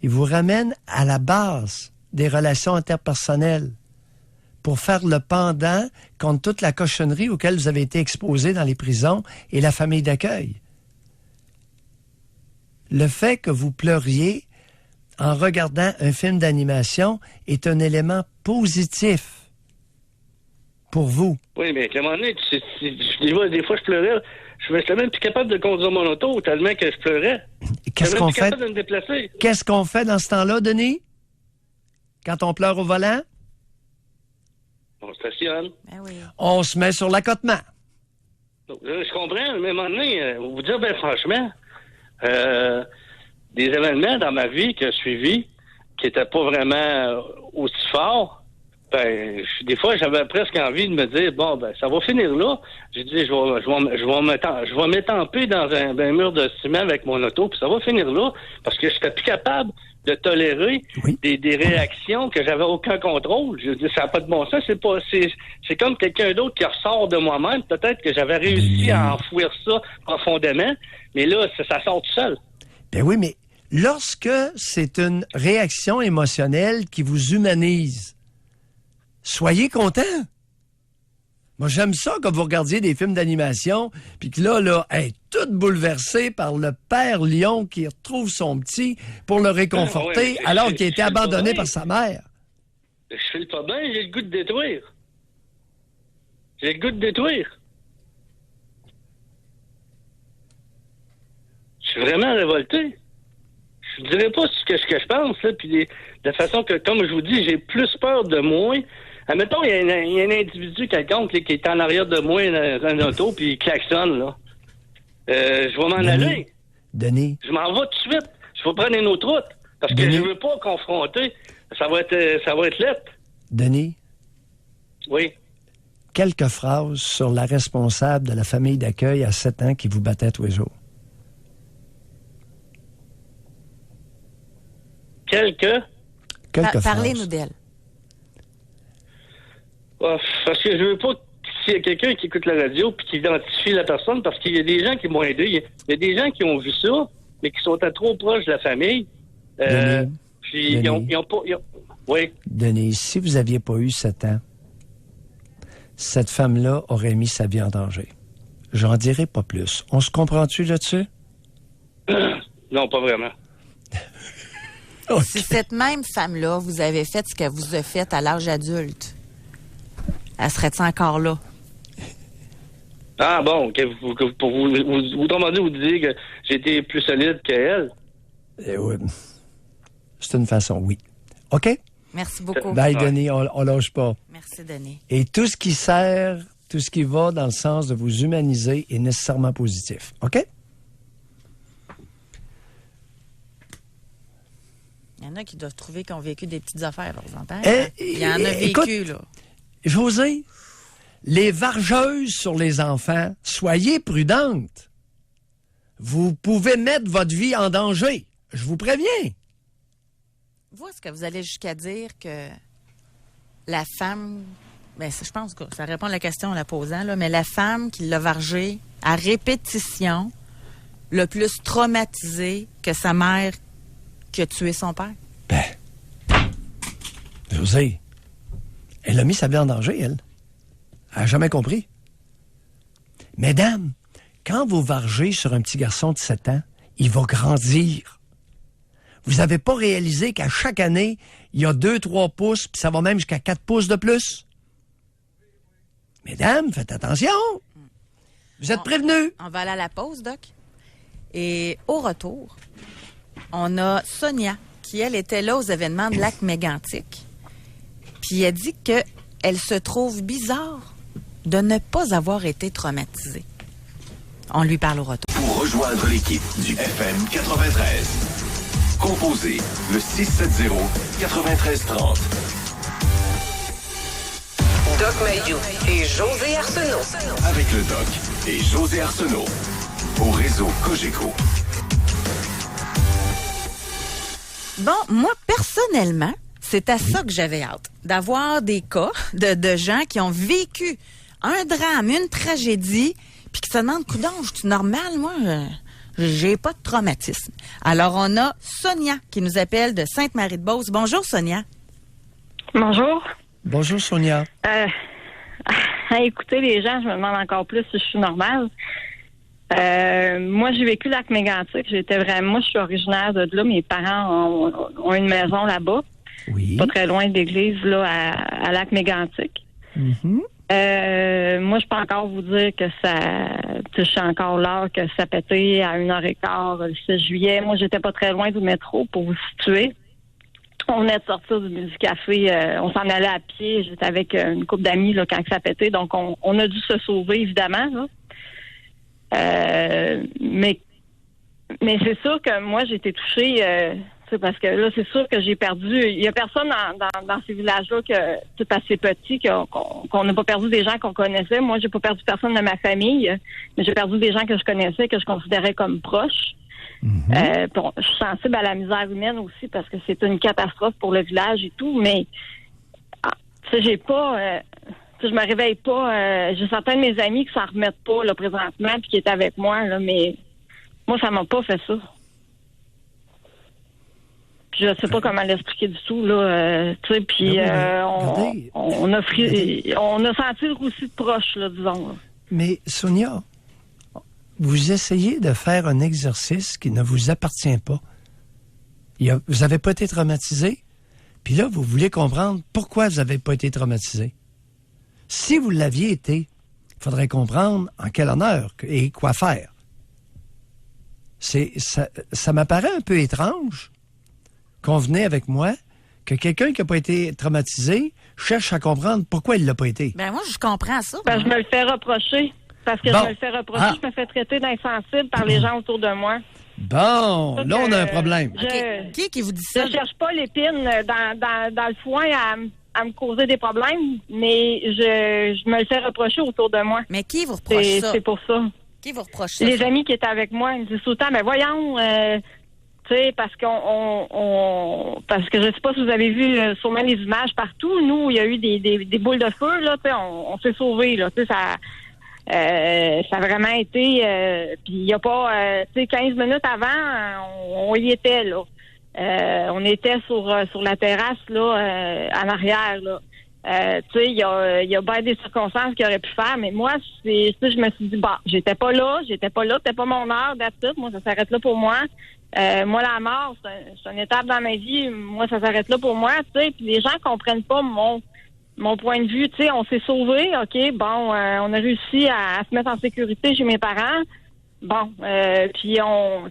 Il vous ramène à la base des relations interpersonnelles pour faire le pendant contre toute la cochonnerie auquel vous avez été exposé dans les prisons et la famille d'accueil. Le fait que vous pleuriez en regardant un film d'animation est un élément positif pour vous. Oui, mais à un moment donné, des fois, je pleurais. Je suis même plus capable de conduire mon auto tellement que je pleurais. Qu'est-ce qu'on Je suis fait? capable de me déplacer. Qu'est-ce qu'on fait dans ce temps-là, Denis? Quand on pleure au volant? On stationne. Ben oui. On se met sur l'accotement. Donc, je comprends, mais à un moment donné, vous dire, ben franchement, des événements dans ma vie que j'ai suivis qui n'étaient pas vraiment aussi forts, ben, des fois, j'avais presque envie de me dire, bon, ben, ça va finir là. J'ai dit, je vais m'étamper dans un mur de ciment avec mon auto, puis ça va finir là, parce que je n'étais plus capable de tolérer Oui. des réactions que j'avais aucun contrôle. Je dis, ça n'a pas de bon sens. C'est comme quelqu'un d'autre qui ressort de moi-même. Peut-être que j'avais réussi à enfouir ça profondément, mais là, ça sort tout seul. Ben oui, mais lorsque c'est une réaction émotionnelle qui vous humanise, soyez content. Moi, j'aime ça quand vous regardiez des films d'animation, puis que là, tout bouleversé par le père lion qui retrouve son petit pour le réconforter, Ouais, alors qu'il a été je abandonné file pas par sa mère. Je file pas bien, j'ai le goût de détruire. J'ai le goût de détruire. Je suis vraiment révolté. Je ne dirais pas ce que je pense, là, puis de façon que, comme je vous dis, j'ai plus peur de moi. Admettons, il y a un individu quelconque là, qui est en arrière de moi dans un auto, puis il klaxonne, là. Je vais m'en aller. Denis, Je m'en vais tout de suite. Je vais prendre une autre route. Parce que Denis? je veux pas confronter. Ça va être lettre. Denis, Oui. quelques phrases sur la responsable de la famille d'accueil à 7 ans qui vous battait tous les jours? Quelques phrases. Parlez-nous d'elle. Oh, parce que je veux pas qu'il y ait quelqu'un qui écoute la radio puis qui identifie la personne, parce qu'il y a des gens qui m'ont aidé. Il y a des gens qui ont vu ça, mais qui sont trop proches de la famille. Puis ils ont pas... Oui. Denise, si vous n'aviez pas eu 7 ans, cette femme-là aurait mis sa vie en danger. J'en dirai pas plus. On se comprend-tu là-dessus? Non, pas vraiment. Okay. Si cette même femme-là vous avait fait ce qu'elle vous a fait à l'âge adulte, elle serait-tu encore là? Ah bon, pour vous demandez, vous disiez que j'étais plus solide qu'elle? Oui. C'est une façon, oui. OK? Merci beaucoup. Bye, Denis, on lâche pas. Merci, Denis. Et tout ce qui sert, tout ce qui va dans le sens de vous humaniser est nécessairement positif. OK? Il y en a qui doivent trouver qu'ils ont vécu des petites affaires, par exemple. Il y en a vécu, écoute, là. José, les vargeuses sur les enfants, soyez prudentes. Vous pouvez mettre votre vie en danger. Je vous préviens. Vous, est-ce que vous allez jusqu'à dire que la femme... Bien, je pense que ça répond à la question en la posant, là, mais la femme qui l'a vargé à répétition l'a plus traumatisé que sa mère qui a tué son père? Ben, José, elle a mis sa vie en danger, elle. Elle n'a jamais compris. Mesdames, quand vous vargez sur un petit garçon de 7 ans, il va grandir. Vous n'avez pas réalisé qu'à chaque année, il y a 2-3 pouces, puis ça va même jusqu'à 4 pouces de plus. Mesdames, faites attention. Vous êtes prévenus. On va aller à la pause, Doc. Et au retour, on a Sonia, qui, elle, était là aux événements de Lac-Mégantic. Puis elle dit qu'elle se trouve bizarre de ne pas avoir été traumatisée. On lui parle au retour. Pour rejoindre l'équipe du FM 93, composez le 670-9330. Doc Mayou et José Arsenault. Avec le Doc et José Arsenault. Au réseau Cogeco. Bon, moi, personnellement, c'est à ça que j'avais hâte. D'avoir des cas de gens qui ont vécu un drame, une tragédie, puis qui se demandent, coudonc, je suis normal, moi, j'ai pas de traumatisme. Alors, on a Sonia qui nous appelle de Sainte-Marie-de-Beauce. Bonjour, Sonia. Bonjour. Bonjour, Sonia. À écouter les gens, je me demande encore plus si je suis normale. Moi, j'ai vécu Lac-Mégantic. Moi, je suis originaire de là. Mes parents ont une maison là-bas. Oui. Pas très loin de l'église, là, à Lac-Mégantic. Mm-hmm. Moi, je peux encore vous dire que je suis encore l'heure que ça pétait à 1h15 le 6 juillet. Moi, j'étais pas très loin du métro pour vous situer. On venait de sortir du café, on s'en allait à pied. J'étais avec une couple d'amis là, quand ça pétait. Donc, on a dû se sauver, évidemment. Là. Mais c'est sûr que moi, j'ai été touchée, parce que là, c'est sûr que j'ai perdu. Il y a personne dans ces villages-là que c'est assez petit qu'on n'a pas perdu des gens qu'on connaissait. Moi, j'ai pas perdu personne de ma famille, mais j'ai perdu des gens que je connaissais, que je considérais comme proches. Mm-hmm. Je suis sensible à la misère humaine aussi parce que c'est une catastrophe pour le village et tout, mais j'ai pas... je me réveille pas. J'ai certains de mes amis qui s'en remettent pas là, présentement puis qui étaient avec moi, là, mais moi, ça m'a pas fait ça. Puis je sais pas comment l'expliquer du tout, là. Puis on a senti le roussi de proche, là, disons. Là. Mais Sonia, vous essayez de faire un exercice qui ne vous appartient pas. Vous n'avez pas été traumatisé, puis là, vous voulez comprendre pourquoi vous n'avez pas été traumatisé. Si vous l'aviez été, il faudrait comprendre en quel honneur et quoi faire. Ça m'apparaît un peu étrange, convenez avec moi, que quelqu'un qui n'a pas été traumatisé cherche à comprendre pourquoi il ne l'a pas été. Ben moi, je comprends ça. Ben, je me le fais reprocher. Parce que je me le fais reprocher, je me fais traiter d'insensible par les gens autour de moi. Bon, là, on a un problème. Qui vous dit ça? Je cherche pas l'épine dans le foin à me causer des problèmes, mais je me le fais reprocher autour de moi. Mais qui vous reproche ça? C'est pour ça. Qui vous reproche ça? Les amis qui étaient avec moi, ils me disent tout le temps, mais voyons, tu sais, parce que je sais pas si vous avez vu sûrement les images partout. Nous, il y a eu des boules de feu, là, tu sais, on s'est sauvés, là, tu sais, ça a vraiment été, puis il y a pas, tu sais, 15 minutes avant, on y était, là. On était sur la terrasse, là, en arrière, là. Tu sais, il y a bien des circonstances qu'il aurait pu faire, mais moi, je me suis dit, bon, j'étais pas là, c'était pas mon heure d'attitude, moi, ça s'arrête là pour moi. Moi, la mort, c'est une étape dans ma vie, moi, ça s'arrête là pour moi, tu sais, puis les gens comprennent pas mon point de vue, tu sais, on s'est sauvés, OK, bon, on a réussi à se mettre en sécurité chez mes parents, bon, puis on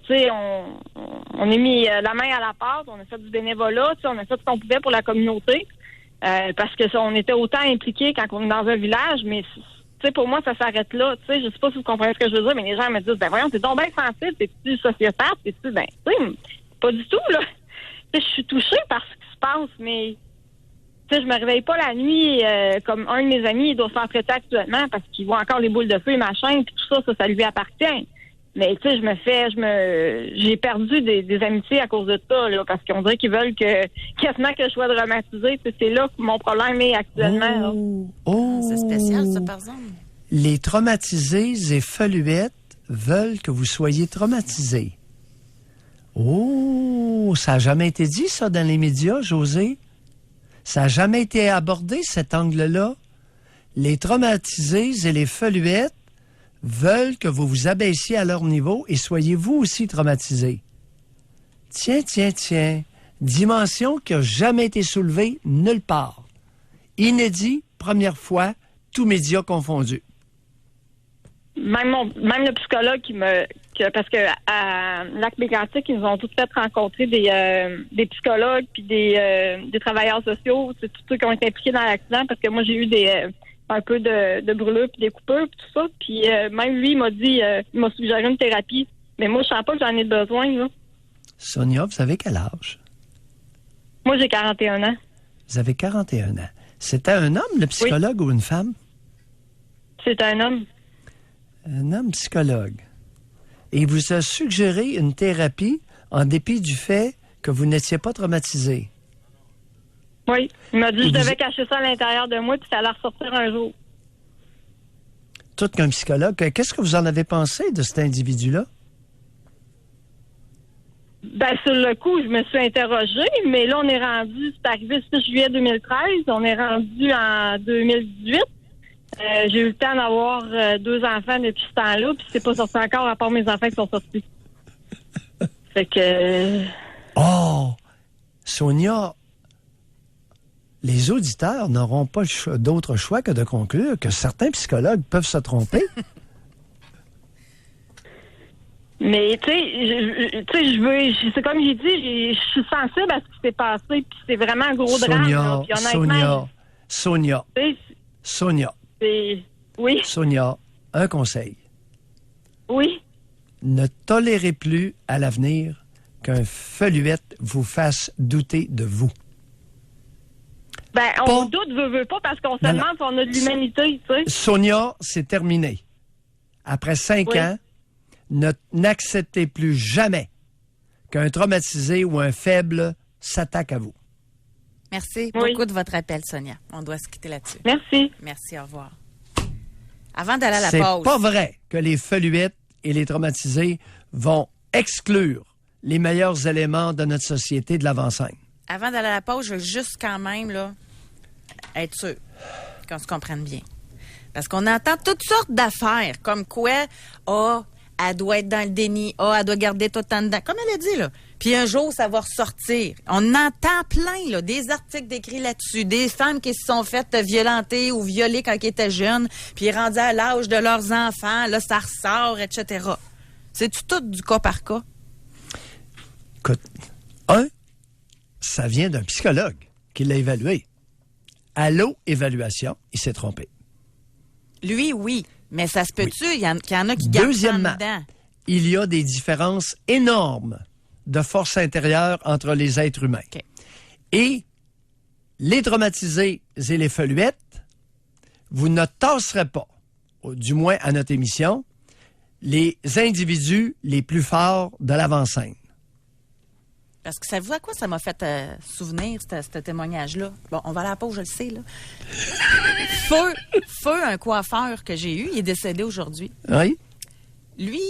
a mis la main à la pâte, on a fait du bénévolat, tu sais, on a fait ce qu'on pouvait pour la communauté. Parce que on était autant impliqués quand on est dans un village, mais tu sais, pour moi, ça s'arrête là. Tu sais, je sais pas si vous comprenez ce que je veux dire, mais les gens me disent, ben voyons, t'es donc bien sensible, t'es-tu sociopathe, t'es-tu, ben, tu sais, pas du tout, là. Tu sais, je suis touchée par ce qui se passe, mais tu sais, je me réveille pas la nuit comme un de mes amis, il doit se faire traiter actuellement parce qu'il voit encore les boules de feu et machin, puis tout ça, ça lui appartient. Mais tu sais, j'ai perdu des amitiés à cause de ça, là, parce qu'on dirait qu'ils veulent quasiment que je sois dramatisée. C'est là que mon problème est actuellement. C'est spécial, ça, par exemple. Les traumatisés et feluettes veulent que vous soyez traumatisés. Oh, ça n'a jamais été dit, ça, dans les médias, José? Ça n'a jamais été abordé, cet angle-là? Les traumatisés et les feluettes veulent que vous vous abaissiez à leur niveau et soyez vous aussi traumatisés. Tiens. Dimension qui n'a jamais été soulevée nulle part. Inédit, première fois, tous médias confondus. Même le psychologue parce que à Lac-Mégantic, ils nous ont tous fait rencontrer des psychologues puis des travailleurs sociaux, c'est tous ceux qui ont été impliqués dans l'accident, parce que moi j'ai eu un peu de brûlures puis des coupures puis tout ça. Puis même lui, il m'a dit, il m'a suggéré une thérapie. Mais moi, je sens pas que j'en ai besoin, là. Sonia, vous avez quel âge? Moi, j'ai 41 ans. Vous avez 41 ans. C'était un homme, le psychologue, ou une femme? C'est un homme. Un homme psychologue. Et il vous a suggéré une thérapie en dépit du fait que vous n'étiez pas traumatisé. Oui. Il m'a dit que je devais cacher ça à l'intérieur de moi puis ça allait ressortir un jour. Tout qu'un psychologue. Qu'est-ce que vous en avez pensé de cet individu-là? Ben, sur le coup, je me suis interrogée, mais là, on est rendu, c'est arrivé le 6 juillet 2013, on est rendu en 2018. J'ai eu le temps d'avoir 2 enfants depuis ce temps-là, puis c'est pas sorti encore à part mes enfants qui sont sortis. Fait que... Oh! Sonia, les auditeurs n'auront pas d'autre choix que de conclure que certains psychologues peuvent se tromper. Mais, tu sais, c'est comme j'ai dit, je suis sensible à ce qui s'est passé, puis c'est vraiment un gros drame. Là, puis Sonia. Oui. Sonia, un conseil. Oui. Ne tolérez plus à l'avenir qu'un feluette vous fasse douter de vous. Ben, on doute, veut pas, parce qu'on se demande si on a de l'humanité, tu sais. Sonia, c'est terminé. Après 5 ans, n'acceptez plus jamais qu'un traumatisé ou un faible s'attaque à vous. Merci beaucoup de votre appel, Sonia. On doit se quitter là-dessus. Merci. Merci, au revoir. Avant d'aller à la C'est pause... pas vrai que les feluettes et les traumatisés vont exclure les meilleurs éléments de notre société de l'avant-scène. Avant d'aller à la pause, je veux juste quand même là, être sûr qu'on se comprenne bien. Parce qu'on entend toutes sortes d'affaires, comme quoi, elle doit être dans le déni, elle doit garder tout le temps dedans, comme elle a dit, là. Puis un jour, ça va ressortir. On entend plein, là, des articles décrits là-dessus, des femmes qui se sont faites violenter ou violer quand elles étaient jeunes, puis rendues à l'âge de leurs enfants, là, ça ressort, etc. C'est tout du cas par cas? Écoute, ça vient d'un psychologue qui l'a évalué. À évaluation, il s'est trompé. Lui, oui. Mais ça se peut-tu? Il y en a qui gardent ça dedans. Il y a des différences énormes de force intérieure entre les êtres humains. Okay. Et les traumatisés et les feluettes, vous ne tasserez pas, du moins à notre émission, les individus les plus forts de l'avant-scène. Parce que savez-vous à quoi ça m'a fait souvenir, ce témoignage-là? Bon, on va à la pause, je le sais, là. Feu, un coiffeur que j'ai eu, il est décédé aujourd'hui. Oui. Lui,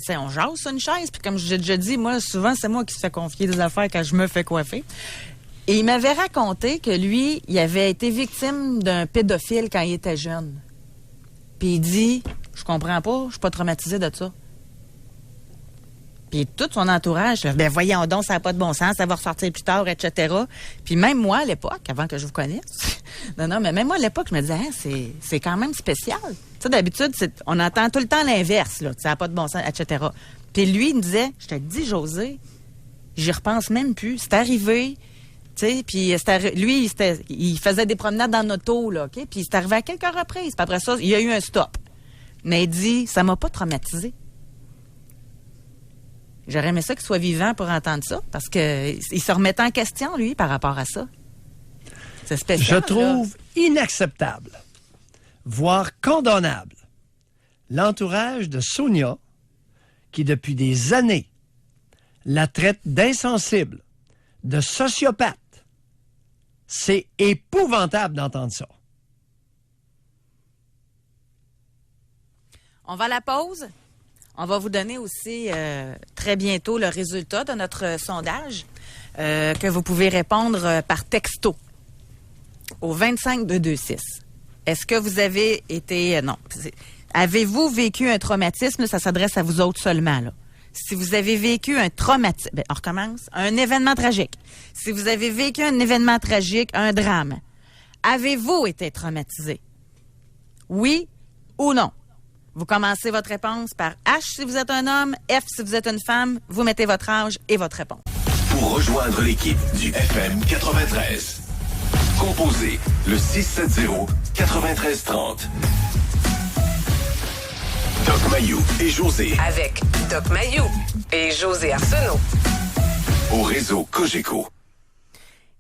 on jase sur une chaise, puis comme j'ai déjà dit, moi, souvent, c'est moi qui se fais confier des affaires quand je me fais coiffer. Et il m'avait raconté que lui, il avait été victime d'un pédophile quand il était jeune. Puis il dit, je comprends pas, je suis pas traumatisé de ça. Puis tout son entourage, ben voyons donc, ça n'a pas de bon sens, ça va ressortir plus tard, etc. Puis même moi, à l'époque, avant que je vous connaisse, non, mais même moi, à l'époque, je me disais, c'est quand même spécial. Tu sais, d'habitude, on entend tout le temps l'inverse, là, ça n'a pas de bon sens, etc. Puis lui, il me disait, je te dis, José, j'y repense même plus, c'est arrivé, tu sais, puis lui, il faisait des promenades dans l'auto, là, OK? Puis c'est arrivé à quelques reprises. Puis après ça, il y a eu un stop. Mais il dit, ça m'a pas traumatisé. J'aurais aimé ça qu'il soit vivant pour entendre ça, parce qu'il se remettait en question, lui, par rapport à ça. C'est spécial. Je trouve inacceptable, voire condamnable, l'entourage de Sonia, qui depuis des années la traite d'insensible, de sociopathe. C'est épouvantable d'entendre ça. On va à la pause. On va vous donner aussi très bientôt le résultat de notre sondage que vous pouvez répondre par texto au 25226. Est-ce que vous avez été... non. Avez-vous vécu un traumatisme? Ça s'adresse à vous autres seulement, là. Si vous avez vécu un traumatisme... Ben, on recommence. Un événement tragique. Si vous avez vécu un événement tragique, un drame, avez-vous été traumatisé? Oui ou non? Vous commencez votre réponse par H si vous êtes un homme, F si vous êtes une femme. Vous mettez votre âge et votre réponse. Pour rejoindre l'équipe du FM 93, composez le 670-9330. Doc Mayou et José. Avec Doc Mayou et José Arsenault. Au réseau Cogeco.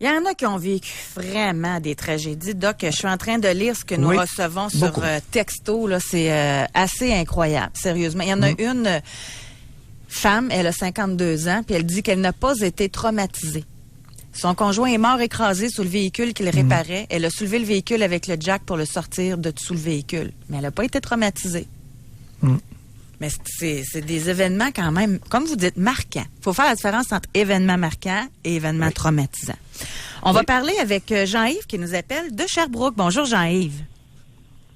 Il y en a qui ont vécu vraiment des tragédies. Doc, je suis en train de lire ce que nous recevons sur texto. Là, c'est assez incroyable, sérieusement. Il y en a une femme, elle a 52 ans, puis elle dit qu'elle n'a pas été traumatisée. Son conjoint est mort écrasé sous le véhicule qu'il réparait. Elle a soulevé le véhicule avec le jack pour le sortir de dessous le véhicule. Mais elle n'a pas été traumatisée. Mais c'est des événements quand même, comme vous dites, marquants. Il faut faire la différence entre événements marquants et événements traumatisants. On va parler avec Jean-Yves qui nous appelle de Sherbrooke. Bonjour Jean-Yves.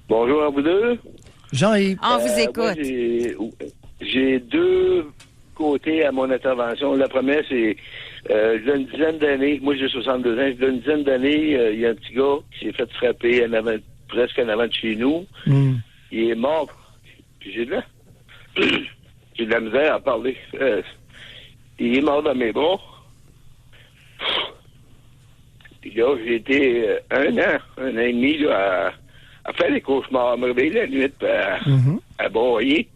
Bonjour à vous deux. Jean-Yves. On vous écoute. Moi, j'ai deux côtés à mon intervention. La première, c'est il y a une dizaine d'années, moi j'ai 62 ans, il y a une dizaine d'années, il y a un petit gars qui s'est fait frapper presque en avant de chez nous. Il est mort. Puis j'ai de la misère à parler. Il est mort dans mes bras. Puis là, j'ai été un an et demi là, à faire des cauchemars, à me réveiller la nuit, à broyer.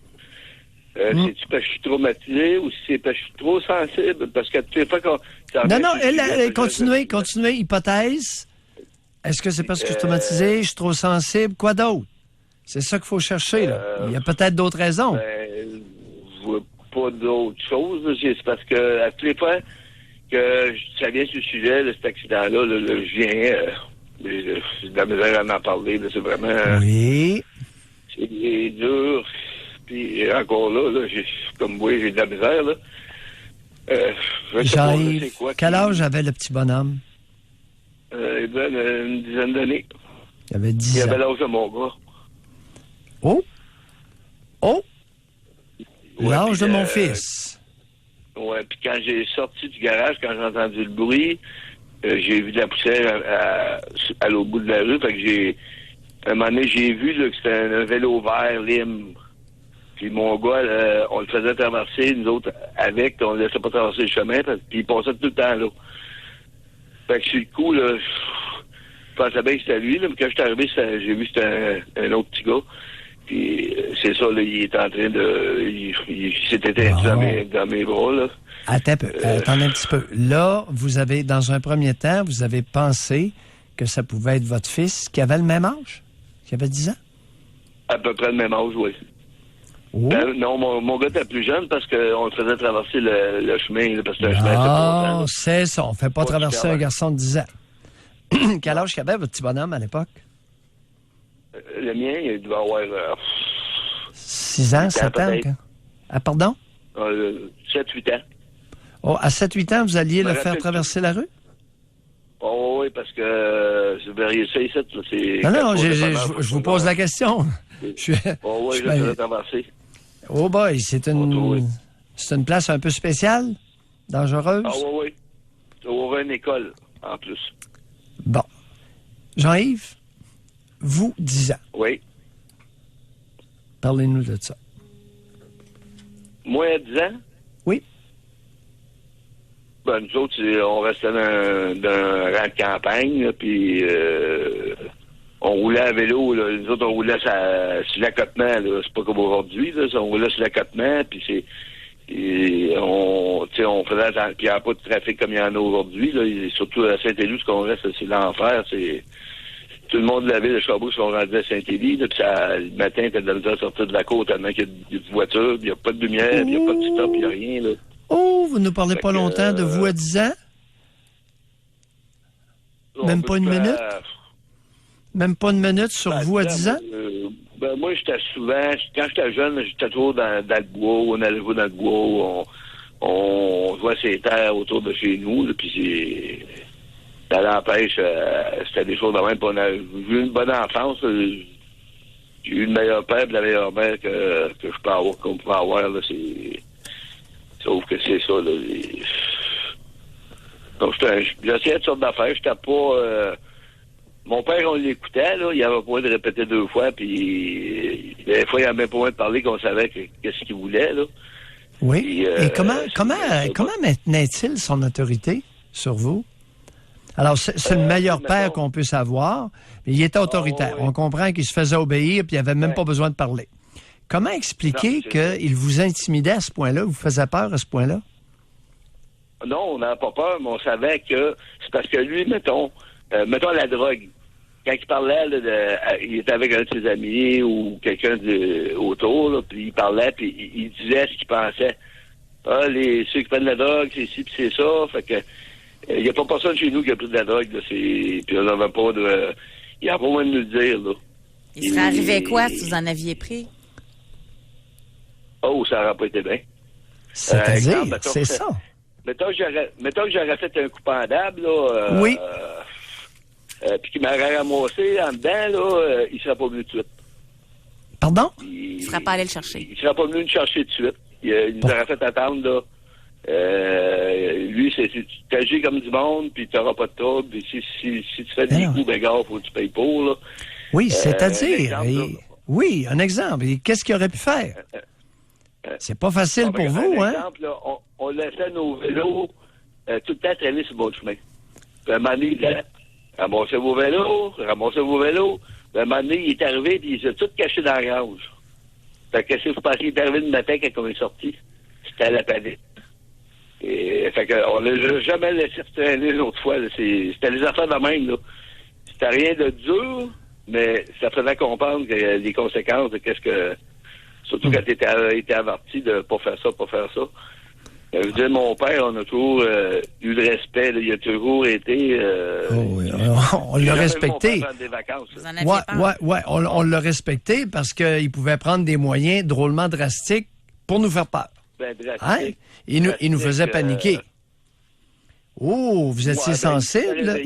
C'est-tu parce que je suis traumatisé ou si c'est parce que je suis trop sensible? Parce que tu sais pas quand... Non, continuez, hypothèse. Est-ce que c'est parce que je suis traumatisé, je suis trop sensible? Quoi d'autre? C'est ça qu'il faut chercher, là. Il y a peut-être d'autres raisons. Je vois pas d'autres choses. C'est parce que à toutes les fois que ça vient sur le sujet de cet accident-là, je viens... j'ai de la misère à en parler. Là, c'est vraiment... Oui. C'est dur. Puis encore là, comme moi, j'ai de la misère. Là. Jean-Yves, quel âge avait le petit bonhomme? Il avait une dizaine d'années. Il avait 10 ans. Il avait l'âge de mon gars. Oh! Ouais, l'âge de mon fils. Ouais, puis quand j'ai sorti du garage, quand j'ai entendu le bruit, j'ai vu de la poussière à l'autre bout de la rue. Fait que à un moment donné, j'ai vu là, que c'était un vélo vert, lime. Puis mon gars, on le faisait traverser, nous autres, avec, on ne laissait pas traverser le chemin, puis il passait tout le temps là. Fait que sur le coup, là, je pensais bien que c'était lui, là, mais quand je suis arrivé, j'ai vu que c'était un autre petit gars. Puis c'est ça, là, il est en train de... Il s'est éteint dans mes bras, là. Attendez un petit peu. Là, vous avez, dans un premier temps, vous avez pensé que ça pouvait être votre fils qui avait le même âge? Qui avait 10 ans? À peu près le même âge, oui. Oh. Non, mon gars était plus jeune parce qu'on le faisait traverser le chemin, là, parce que le chemin était pas longtemps, là. C'est ça. On ne fait pas traverser un garçon de 10 ans. Quel âge qu'avait votre petit bonhomme à l'époque? Le mien, il devait avoir 6 ans, 7 ans? peut-être. Ah, pardon? 7-8 ans. Oh, à 7-8 ans, vous alliez Je le me faire rappelle traverser la rue? Oh oui, parce que je verrais ça ici, là, c'est... Non, je vous pose la question. Oh oui, je l'ai traversé. Oh boy, c'est une place un peu spéciale? Dangereuse? Ah oui. On a une école, en plus. Bon. Jean-Yves, vous, 10 ans. Oui. Parlez-nous de ça. Moi, à 10 ans? Oui. Ben, nous autres, on restait dans un rang de campagne, là, puis on roulait à vélo. Là. Nous autres, on roulait sur l'accotement. Là. C'est pas comme aujourd'hui. Là. On roulait sur l'accotement, puis on faisait... Puis il n'y a pas de trafic comme il y en a aujourd'hui. Là. Surtout à Saint-Élie, ce qu'on reste, c'est l'enfer. Tout le monde de la ville de Sherbrooke sont rendus à Saint-Élie. Puis le matin, t'as de la misère à sortir de la côte tellement qu'il y a des voitures, puis il n'y a pas de lumière, puis il n'y a pas de stop, il n'y a rien. Là. Oh, vous ne parlez pas longtemps de vous à 10 ans? Même pas une minute? Même pas une minute sur vous à 10 ans? Moi, j'étais souvent... Quand j'étais jeune, j'étais toujours dans le bois. On allait jouer dans le bois. On jouait ces terres autour de chez nous. Là, puis à la pêche, c'était des choses de même. J'ai eu une bonne enfance. J'ai eu le meilleur père et la meilleure mère que je peux avoir, qu'on peut avoir. Là, sauf que c'est ça, là. Donc, j'essayais de sortes d'affaires. J'étais pas... Mon père, on l'écoutait, là. Il avait pas besoin de répéter 2 fois, puis des fois, il avait même pas besoin de parler qu'on savait qu'est-ce qu'il voulait, là. Oui. Puis, et comment maintenait-il son autorité sur vous? Alors, c'est le meilleur père qu'on puisse avoir, mais il était autoritaire. Oui. On comprend qu'il se faisait obéir, puis il avait même pas besoin de parler. Comment expliquer qu'il vous intimidait à ce point-là, vous faisait peur à ce point-là? Non, on n'avait pas peur, mais on savait que c'est parce que lui, mettons la drogue. Quand il parlait, là, il était avec un de ses amis ou quelqu'un autour, là, puis il parlait, puis il disait ce qu'il pensait. Ah, ceux qui prennent de la drogue, c'est ci, puis c'est ça. Fait que il n'y a pas personne chez nous qui a pris de la drogue, là, puis on n'avait pas de... Il n'y a pas moyen de nous le dire, là. Il serait arrivé quoi si vous en aviez pris? Oh, ça n'aurait pas été bien. C'est-à-dire, c'est ça. Mettons que j'aurais fait un coup pendable, là... Oui. Puis qu'il m'aurait ramassé en dedans, là, il ne serait pas venu tout de suite. Pardon? Il ne serait pas allé le chercher. Il ne serait pas venu nous chercher tout de suite. Il nous aurait fait attendre, là. Lui, tu agis comme du monde, puis tu n'auras pas de trouble. Puis si tu fais des coups, ben gars, faut que tu payes pour, là. Oui, c'est-à-dire... Oui, un exemple. Et qu'est-ce qu'il aurait pu faire? C'est pas facile pour vous, hein? Exemple, là, on laissait nos vélos tout le temps traîner sur le bon chemin. Puis à un moment donné, il disait, ramassez vos vélos. Puis à un moment donné, il est arrivé, puis il s'est tout caché dans la grange. Fait que si vous pensez qu'il est arrivé le matin quand on est sorti, c'était à la panique. Et fait qu'on l'a jamais laissé traîner l'autre fois. C'était les affaires de même, là. C'était rien de dur, mais ça faisait comprendre que les conséquences de qu'est-ce que... Surtout quand tu étais averti de pas faire ça. Je veux dire, mon père, on a toujours eu le respect. Là, il a toujours été... oui, on l'a respecté. On l'a respecté parce qu'il pouvait prendre des moyens drôlement drastiques pour nous faire peur. Ben, drastique. Hein? Il nous faisait paniquer. Oh, vous étiez sensible.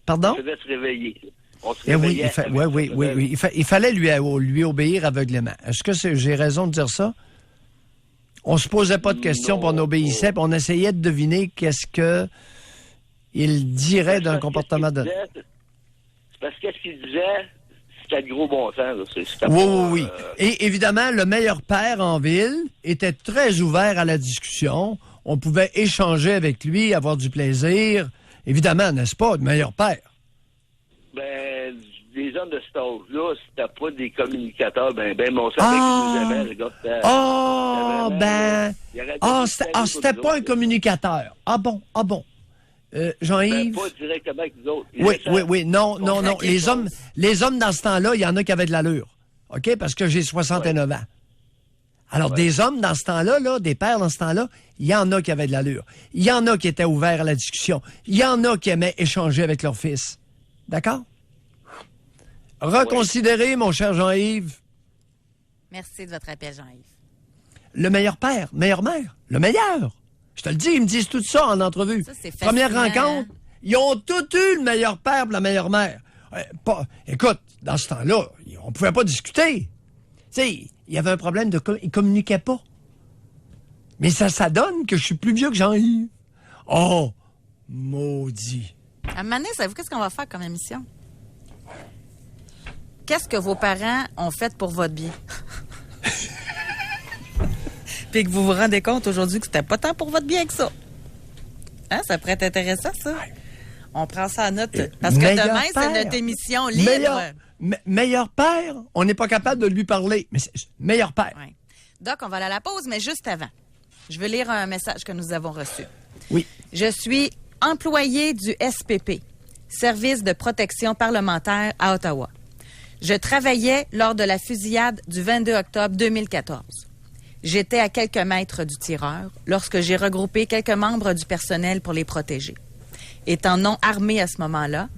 Pardon? Il devait se réveiller. Oui, il fallait lui obéir aveuglément. Est-ce que j'ai raison de dire ça? On se posait pas de questions, puis on obéissait, puis on essayait de deviner qu'est-ce que il dirait d'un comportement donné. C'est parce que ce qu'il disait, c'était de gros bon sens. Oui. Et évidemment, le meilleur père en ville était très ouvert à la discussion. On pouvait échanger avec lui, avoir du plaisir. Évidemment, n'est-ce pas, le meilleur père? Ben, des gens de cet âge-là, c'était pas des communicateurs, ben, mais on savait qu'ils nous aimaient, le gars. C'était pas un communicateur. Ah bon. Jean-Yves? Pas directement avec nous autres. Oui. Non. Les hommes dans ce temps-là, il y en a qui avaient de l'allure. OK? Parce que j'ai 69 ans. Alors, des hommes dans ce temps-là, là, des pères dans ce temps-là, il y en a qui avaient de l'allure. Il y en a qui étaient ouverts à la discussion. Il y en a qui aimaient échanger avec leur fils. D'accord? Reconsidérez, mon cher Jean-Yves. Merci de votre appel, Jean-Yves. Le meilleur père, meilleure mère, le meilleur. Je te le dis, ils me disent tout ça en entrevue. Ça, c'est Première fascinant, rencontre, ils ont tous eu le meilleur père et la meilleure mère. Écoute, dans ce temps-là, on pouvait pas discuter. Tu sais, il y avait un problème ils communiquaient pas. Mais ça donne que je suis plus vieux que Jean-Yves. Oh, maudit. À un moment donné, savez-vous qu'est-ce qu'on va faire comme émission? Qu'est-ce que vos parents ont fait pour votre bien? Puis que vous vous rendez compte aujourd'hui que c'était pas tant pour votre bien que ça. Hein? Ça pourrait être intéressant, ça. On prend ça en note. Parce que demain, c'est notre émission libre. Meilleur père, on n'est pas capable de lui parler. Mais c'est meilleur père. Ouais. Doc, on va aller à la pause, mais juste avant. Je veux lire un message que nous avons reçu. Oui. Je suis employé du SPP, Service de protection parlementaire à Ottawa. Je travaillais lors de la fusillade du 22 octobre 2014. J'étais à quelques mètres du tireur lorsque j'ai regroupé quelques membres du personnel pour les protéger. Étant non armé à ce moment-là,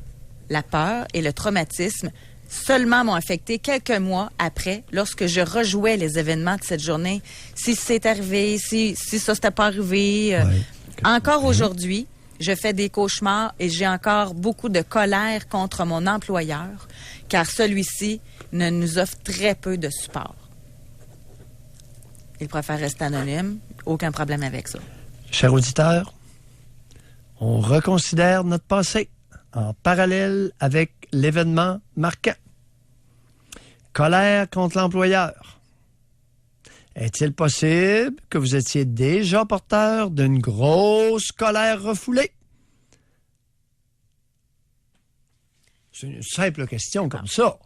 la peur et le traumatisme seulement m'ont affecté quelques mois après, lorsque je rejouais les événements de cette journée. Si c'est arrivé, si ça s'était pas arrivé. Encore aujourd'hui, je fais des cauchemars et j'ai encore beaucoup de colère contre mon employeur, car celui-ci ne nous offre très peu de support. Il préfère rester anonyme. Aucun problème avec ça. Chers auditeurs, on reconsidère notre passé en parallèle avec l'événement marquant. Colère contre l'employeur. Est-il possible que vous étiez déjà porteur d'une grosse colère refoulée? C'est une simple question comme ça.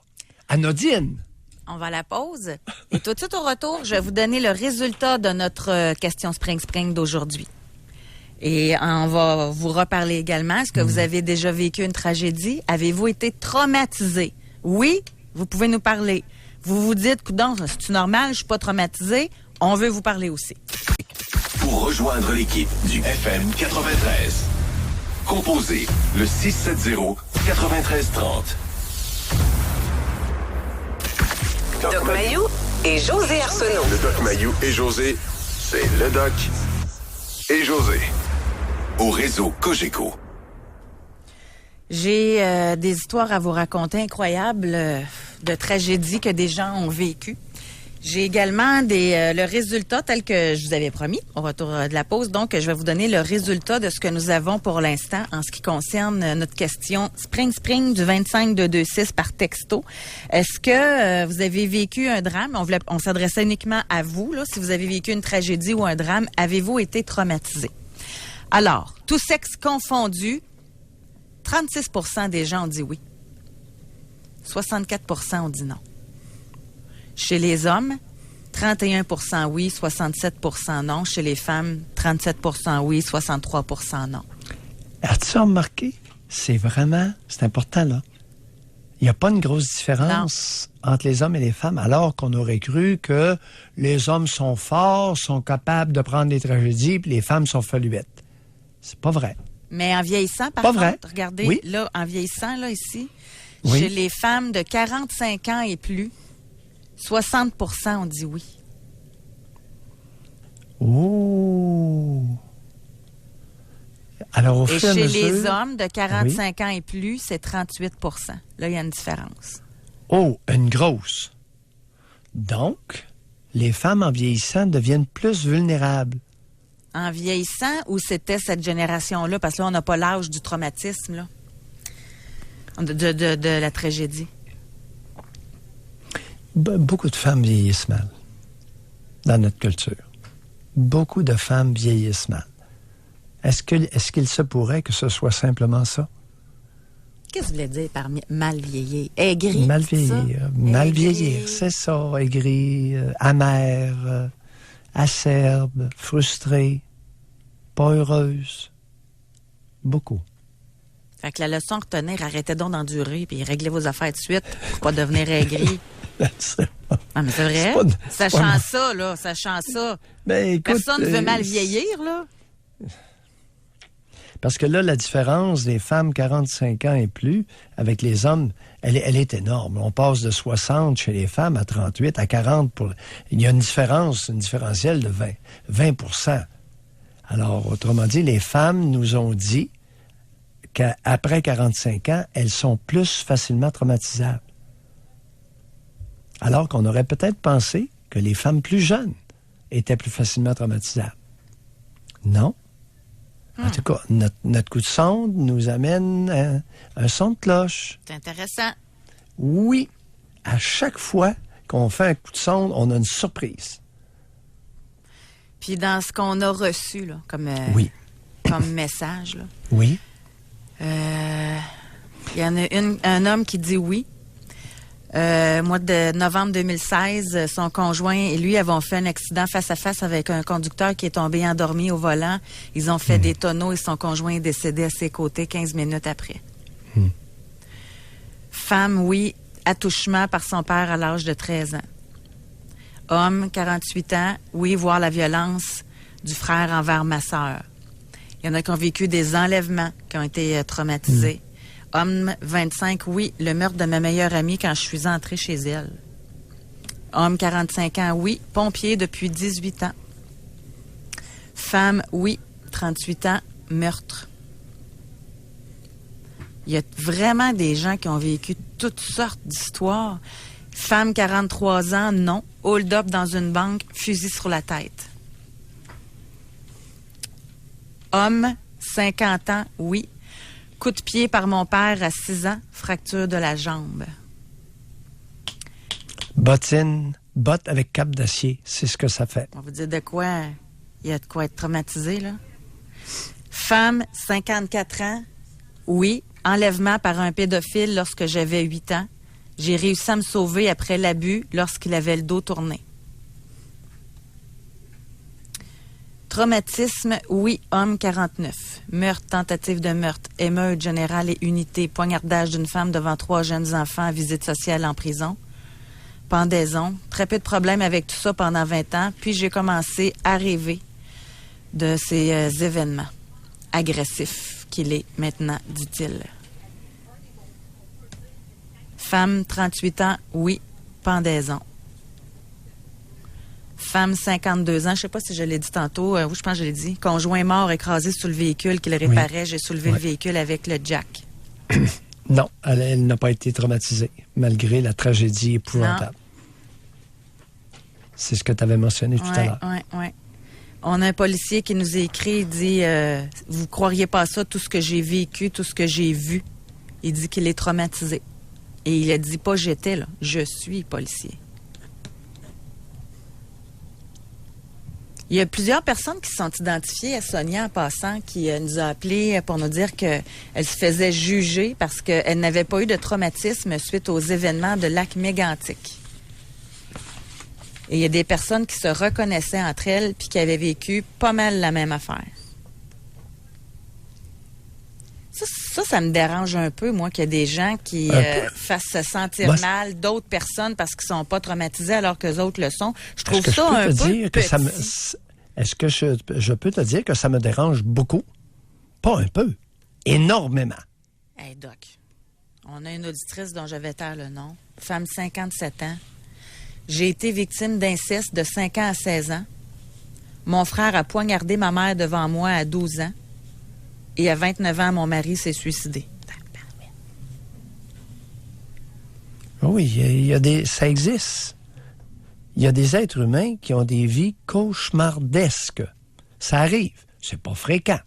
Anodine. On va à la pause. Et tout de suite au retour, je vais vous donner le résultat de notre question Spring d'aujourd'hui. Et on va vous reparler également. Est-ce que vous avez déjà vécu une tragédie? Avez-vous été traumatisé? Oui, vous pouvez nous parler. Vous vous dites, coudonc, c'est-tu normal? Je suis pas traumatisé. On veut vous parler aussi. Pour rejoindre l'équipe du FM 93, composez le 670-9330. Doc Mayou et José Arsenault. Le Doc Mayou et José, c'est le Doc et José. Au réseau Cogeco. J'ai des histoires à vous raconter incroyables de tragédies que des gens ont vécues. J'ai également le résultat tel que je vous avais promis au retour de la pause. Donc, je vais vous donner le résultat de ce que nous avons pour l'instant en ce qui concerne notre question Spring du 25-226 par texto. Est-ce que vous avez vécu un drame? On s'adressait uniquement à vous. Là, si vous avez vécu une tragédie ou un drame, avez-vous été traumatisé? Alors, tout sexe confondu, 36% des gens ont dit oui. 64% ont dit non. Chez les hommes, 31% oui, 67% non. Chez les femmes, 37% oui, 63% non. As-tu remarqué? C'est important, là. Il n'y a pas une grosse différence entre les hommes et les femmes, alors qu'on aurait cru que les hommes sont forts, sont capables de prendre des tragédies, puis les femmes sont faluettes. C'est pas vrai. Mais en vieillissant, par contre, regardez, là, en vieillissant, là, ici, chez les femmes de 45 ans et plus, 60% ont dit oui. Oh! Alors, au fur et à mesure... chez les hommes de 45 ans et plus, c'est 38%. Là, il y a une différence. Oh, une grosse. Donc, les femmes en vieillissant deviennent plus vulnérables. En vieillissant, ou c'était cette génération-là? Parce que là, on n'a pas l'âge du traumatisme, là. De la tragédie. Beaucoup de femmes vieillissent mal dans notre culture. Beaucoup de femmes vieillissent mal. Est-ce qu'il se pourrait que ce soit simplement ça? Qu'est-ce que vous voulez dire par mal vieillir? Aigri? Mal c'est ça? vieillir. Mal Aigri. vieillir, c'est ça. Aigri, amer, acerbe, frustré, pas heureuse. Beaucoup. Fait que la leçon à retenir, arrêtez donc d'endurer puis réglez vos affaires de suite pour pas devenir aigri. Ah, mais c'est vrai. Sachant ça, là, sachant ça. Ben, écoute, personne ne veut mal vieillir, là. Parce que là, la différence des femmes 45 ans et plus avec les hommes, elle est énorme. On passe de 60 chez les femmes à 38, à 40. Il y a une différentielle de 20%. Alors, autrement dit, les femmes nous ont dit qu'après 45 ans, elles sont plus facilement traumatisables. Alors qu'on aurait peut-être pensé que les femmes plus jeunes étaient plus facilement traumatisables. Non. En tout cas, notre coup de sonde nous amène un son de cloche. C'est intéressant. Oui. À chaque fois qu'on fait un coup de sonde, on a une surprise. Puis dans ce qu'on a reçu, là, comme message, là, oui. Il y en a un homme qui dit oui. Mois de novembre 2016, son conjoint et lui avons fait un accident face à face avec un conducteur qui est tombé endormi au volant. Ils ont fait des tonneaux et son conjoint est décédé à ses côtés 15 minutes après. Femme, oui, attouchement par son père à l'âge de 13 ans. Homme, 48 ans, oui, voir la violence du frère envers ma sœur. Il y en a qui ont vécu des enlèvements, qui ont été traumatisés. Homme, 25, oui, le meurtre de ma meilleure amie quand je suis entrée chez elle. Homme, 45 ans, oui, pompier depuis 18 ans. Femme, oui, 38 ans, meurtre. Il y a vraiment des gens qui ont vécu toutes sortes d'histoires. Femme, 43 ans, non. Hold-up dans une banque, fusil sur la tête. Homme, 50 ans, oui. Coup de pied par mon père à 6 ans, fracture de la jambe. Botte avec cape d'acier, c'est ce que ça fait. On va vous dire de quoi, il y a de quoi être traumatisé, là. Femme, 54 ans, oui. Enlèvement par un pédophile lorsque j'avais 8 ans. J'ai réussi à me sauver après l'abus lorsqu'il avait le dos tourné. Traumatisme, oui, homme 49. Meurtre, tentative de meurtre, émeute générale et unité, poignardage d'une femme devant 3 jeunes enfants, visite sociale en prison, pendaison. Très peu de problèmes avec tout ça pendant 20 ans, puis j'ai commencé à rêver de ces événements agressifs qu'il est maintenant, dit-il. Femme, 38 ans, oui, pendaison. Femme, 52 ans, je ne sais pas si je l'ai dit tantôt, oui, je pense que je l'ai dit. Conjoint mort écrasé sur le véhicule qu'il réparait, oui. J'ai soulevé le véhicule avec le jack. Non, elle n'a pas été traumatisée, malgré la tragédie épouvantable. Non. C'est ce que tu avais mentionné tout à l'heure. Oui. On a un policier qui nous a écrit, il dit « Vous ne croiriez pas ça, tout ce que j'ai vécu, tout ce que j'ai vu. » Il dit qu'il est traumatisé. Et il a dit pas « j'étais là, je suis policier ». Il y a plusieurs personnes qui se sont identifiées à Sonia en passant, qui nous a appelé pour nous dire qu'elle se faisait juger parce qu'elle n'avait pas eu de traumatisme suite aux événements de Lac-Mégantic. Et il y a des personnes qui se reconnaissaient entre elles puis qui avaient vécu pas mal la même affaire. Ça me dérange un peu, moi, qu'il y a des gens qui fassent se sentir mal d'autres personnes parce qu'ils ne sont pas traumatisés alors qu'eux autres le sont. Je trouve ça un peu petit. Est-ce que je peux te dire que ça me dérange beaucoup? Pas un peu. Énormément. Hey, Doc, on a une auditrice dont je vais taire le nom. Femme, 57 ans. J'ai été victime d'inceste de 5 ans à 16 ans. Mon frère a poignardé ma mère devant moi à 12 ans. Et à 29 ans, mon mari s'est suicidé. Oui, ça existe. Il y a des êtres humains qui ont des vies cauchemardesques. Ça arrive. C'est pas fréquent.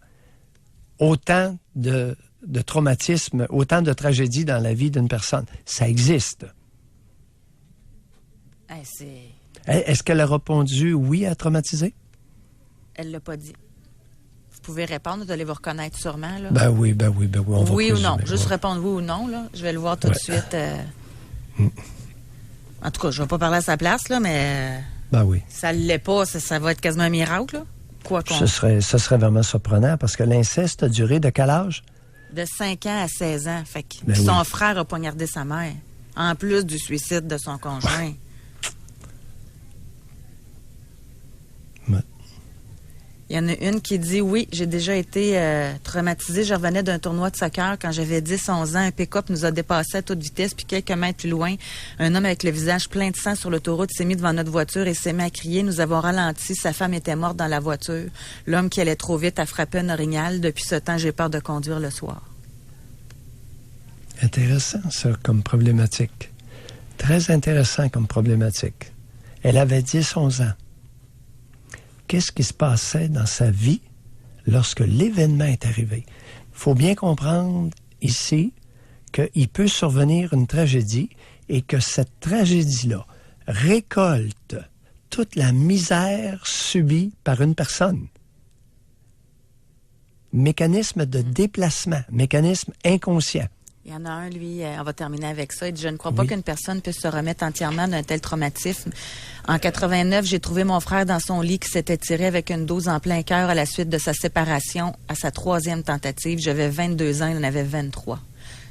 Autant de traumatismes, autant de tragédies dans la vie d'une personne. Ça existe. Est-ce qu'elle a répondu oui à traumatiser? Elle l'a pas dit. Vous pouvez répondre, vous allez vous reconnaître sûrement. Là. Ben oui. On va oui ou non. présumer, Juste ouais. répondre oui ou non. Là. Je vais le voir tout de suite. En tout cas, je ne vais pas parler à sa place, là, mais Ben oui. ça ne l'est pas. Ça va être quasiment un miracle. Là. Quoi qu'on... Ce serait vraiment surprenant parce que l'inceste a duré de quel âge? De 5 ans à 16 ans. Fait que Ben son oui. frère a poignardé sa mère. En plus du suicide de son conjoint. Ouais. Il y en a une qui dit, oui, j'ai déjà été traumatisée. Je revenais d'un tournoi de soccer quand j'avais 10-11 ans. Un pick-up nous a dépassé à toute vitesse. Puis quelques mètres plus loin, un homme avec le visage plein de sang sur l'autoroute s'est mis devant notre voiture et s'est mis à crier. Nous avons ralenti. Sa femme était morte dans la voiture. L'homme qui allait trop vite a frappé un orignal. Depuis ce temps, j'ai peur de conduire le soir. Intéressant, ça, comme problématique. Très intéressant comme problématique. Elle avait 10-11 ans. Qu'est-ce qui se passait dans sa vie lorsque l'événement est arrivé? Il faut bien comprendre ici qu'il peut survenir une tragédie et que cette tragédie-là récolte toute la misère subie par une personne. Mécanisme de déplacement, mécanisme inconscient. Il y en a un, lui, on va terminer avec ça. Il dit, je ne crois pas qu'une personne puisse se remettre entièrement d'un tel traumatisme. En 89, j'ai trouvé mon frère dans son lit qui s'était tiré avec une dose en plein cœur à la suite de sa séparation à sa 3e tentative. J'avais 22 ans, il en avait 23.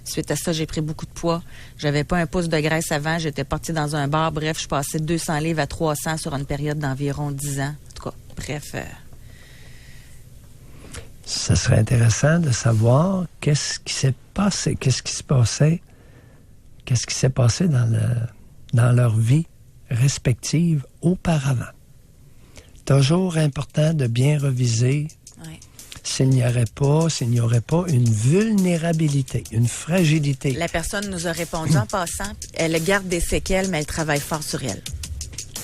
Suite à ça, j'ai pris beaucoup de poids. J'avais pas un pouce de graisse avant. J'étais partie dans un bar. Bref, je passais de 200 livres à 300 sur une période d'environ 10 ans. En tout cas, bref... Ça serait intéressant de savoir qu'est-ce qui s'est passé, qu'est-ce qui s'est passé dans leur vie respective auparavant. Toujours important de bien reviser s'il n'y aurait pas une vulnérabilité, une fragilité. La personne nous a répondu en passant, elle garde des séquelles, mais elle travaille fort sur elle.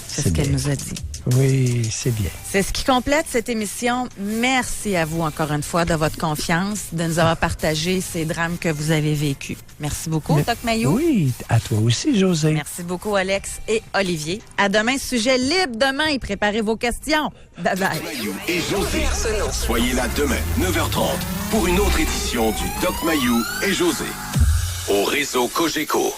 C'est ce qu'elle nous a dit. Oui, c'est bien. C'est ce qui complète cette émission. Merci à vous encore une fois de votre confiance, de nous avoir partagé ces drames que vous avez vécus. Merci beaucoup, Doc Mayou. Oui, à toi aussi, José. Merci beaucoup, Alex et Olivier. À demain, sujet libre demain et préparez vos questions. Bye bye. Mayou et José. Soyez là demain, 9h30, pour une autre édition du Doc Mayou et José. Au réseau Cogeco.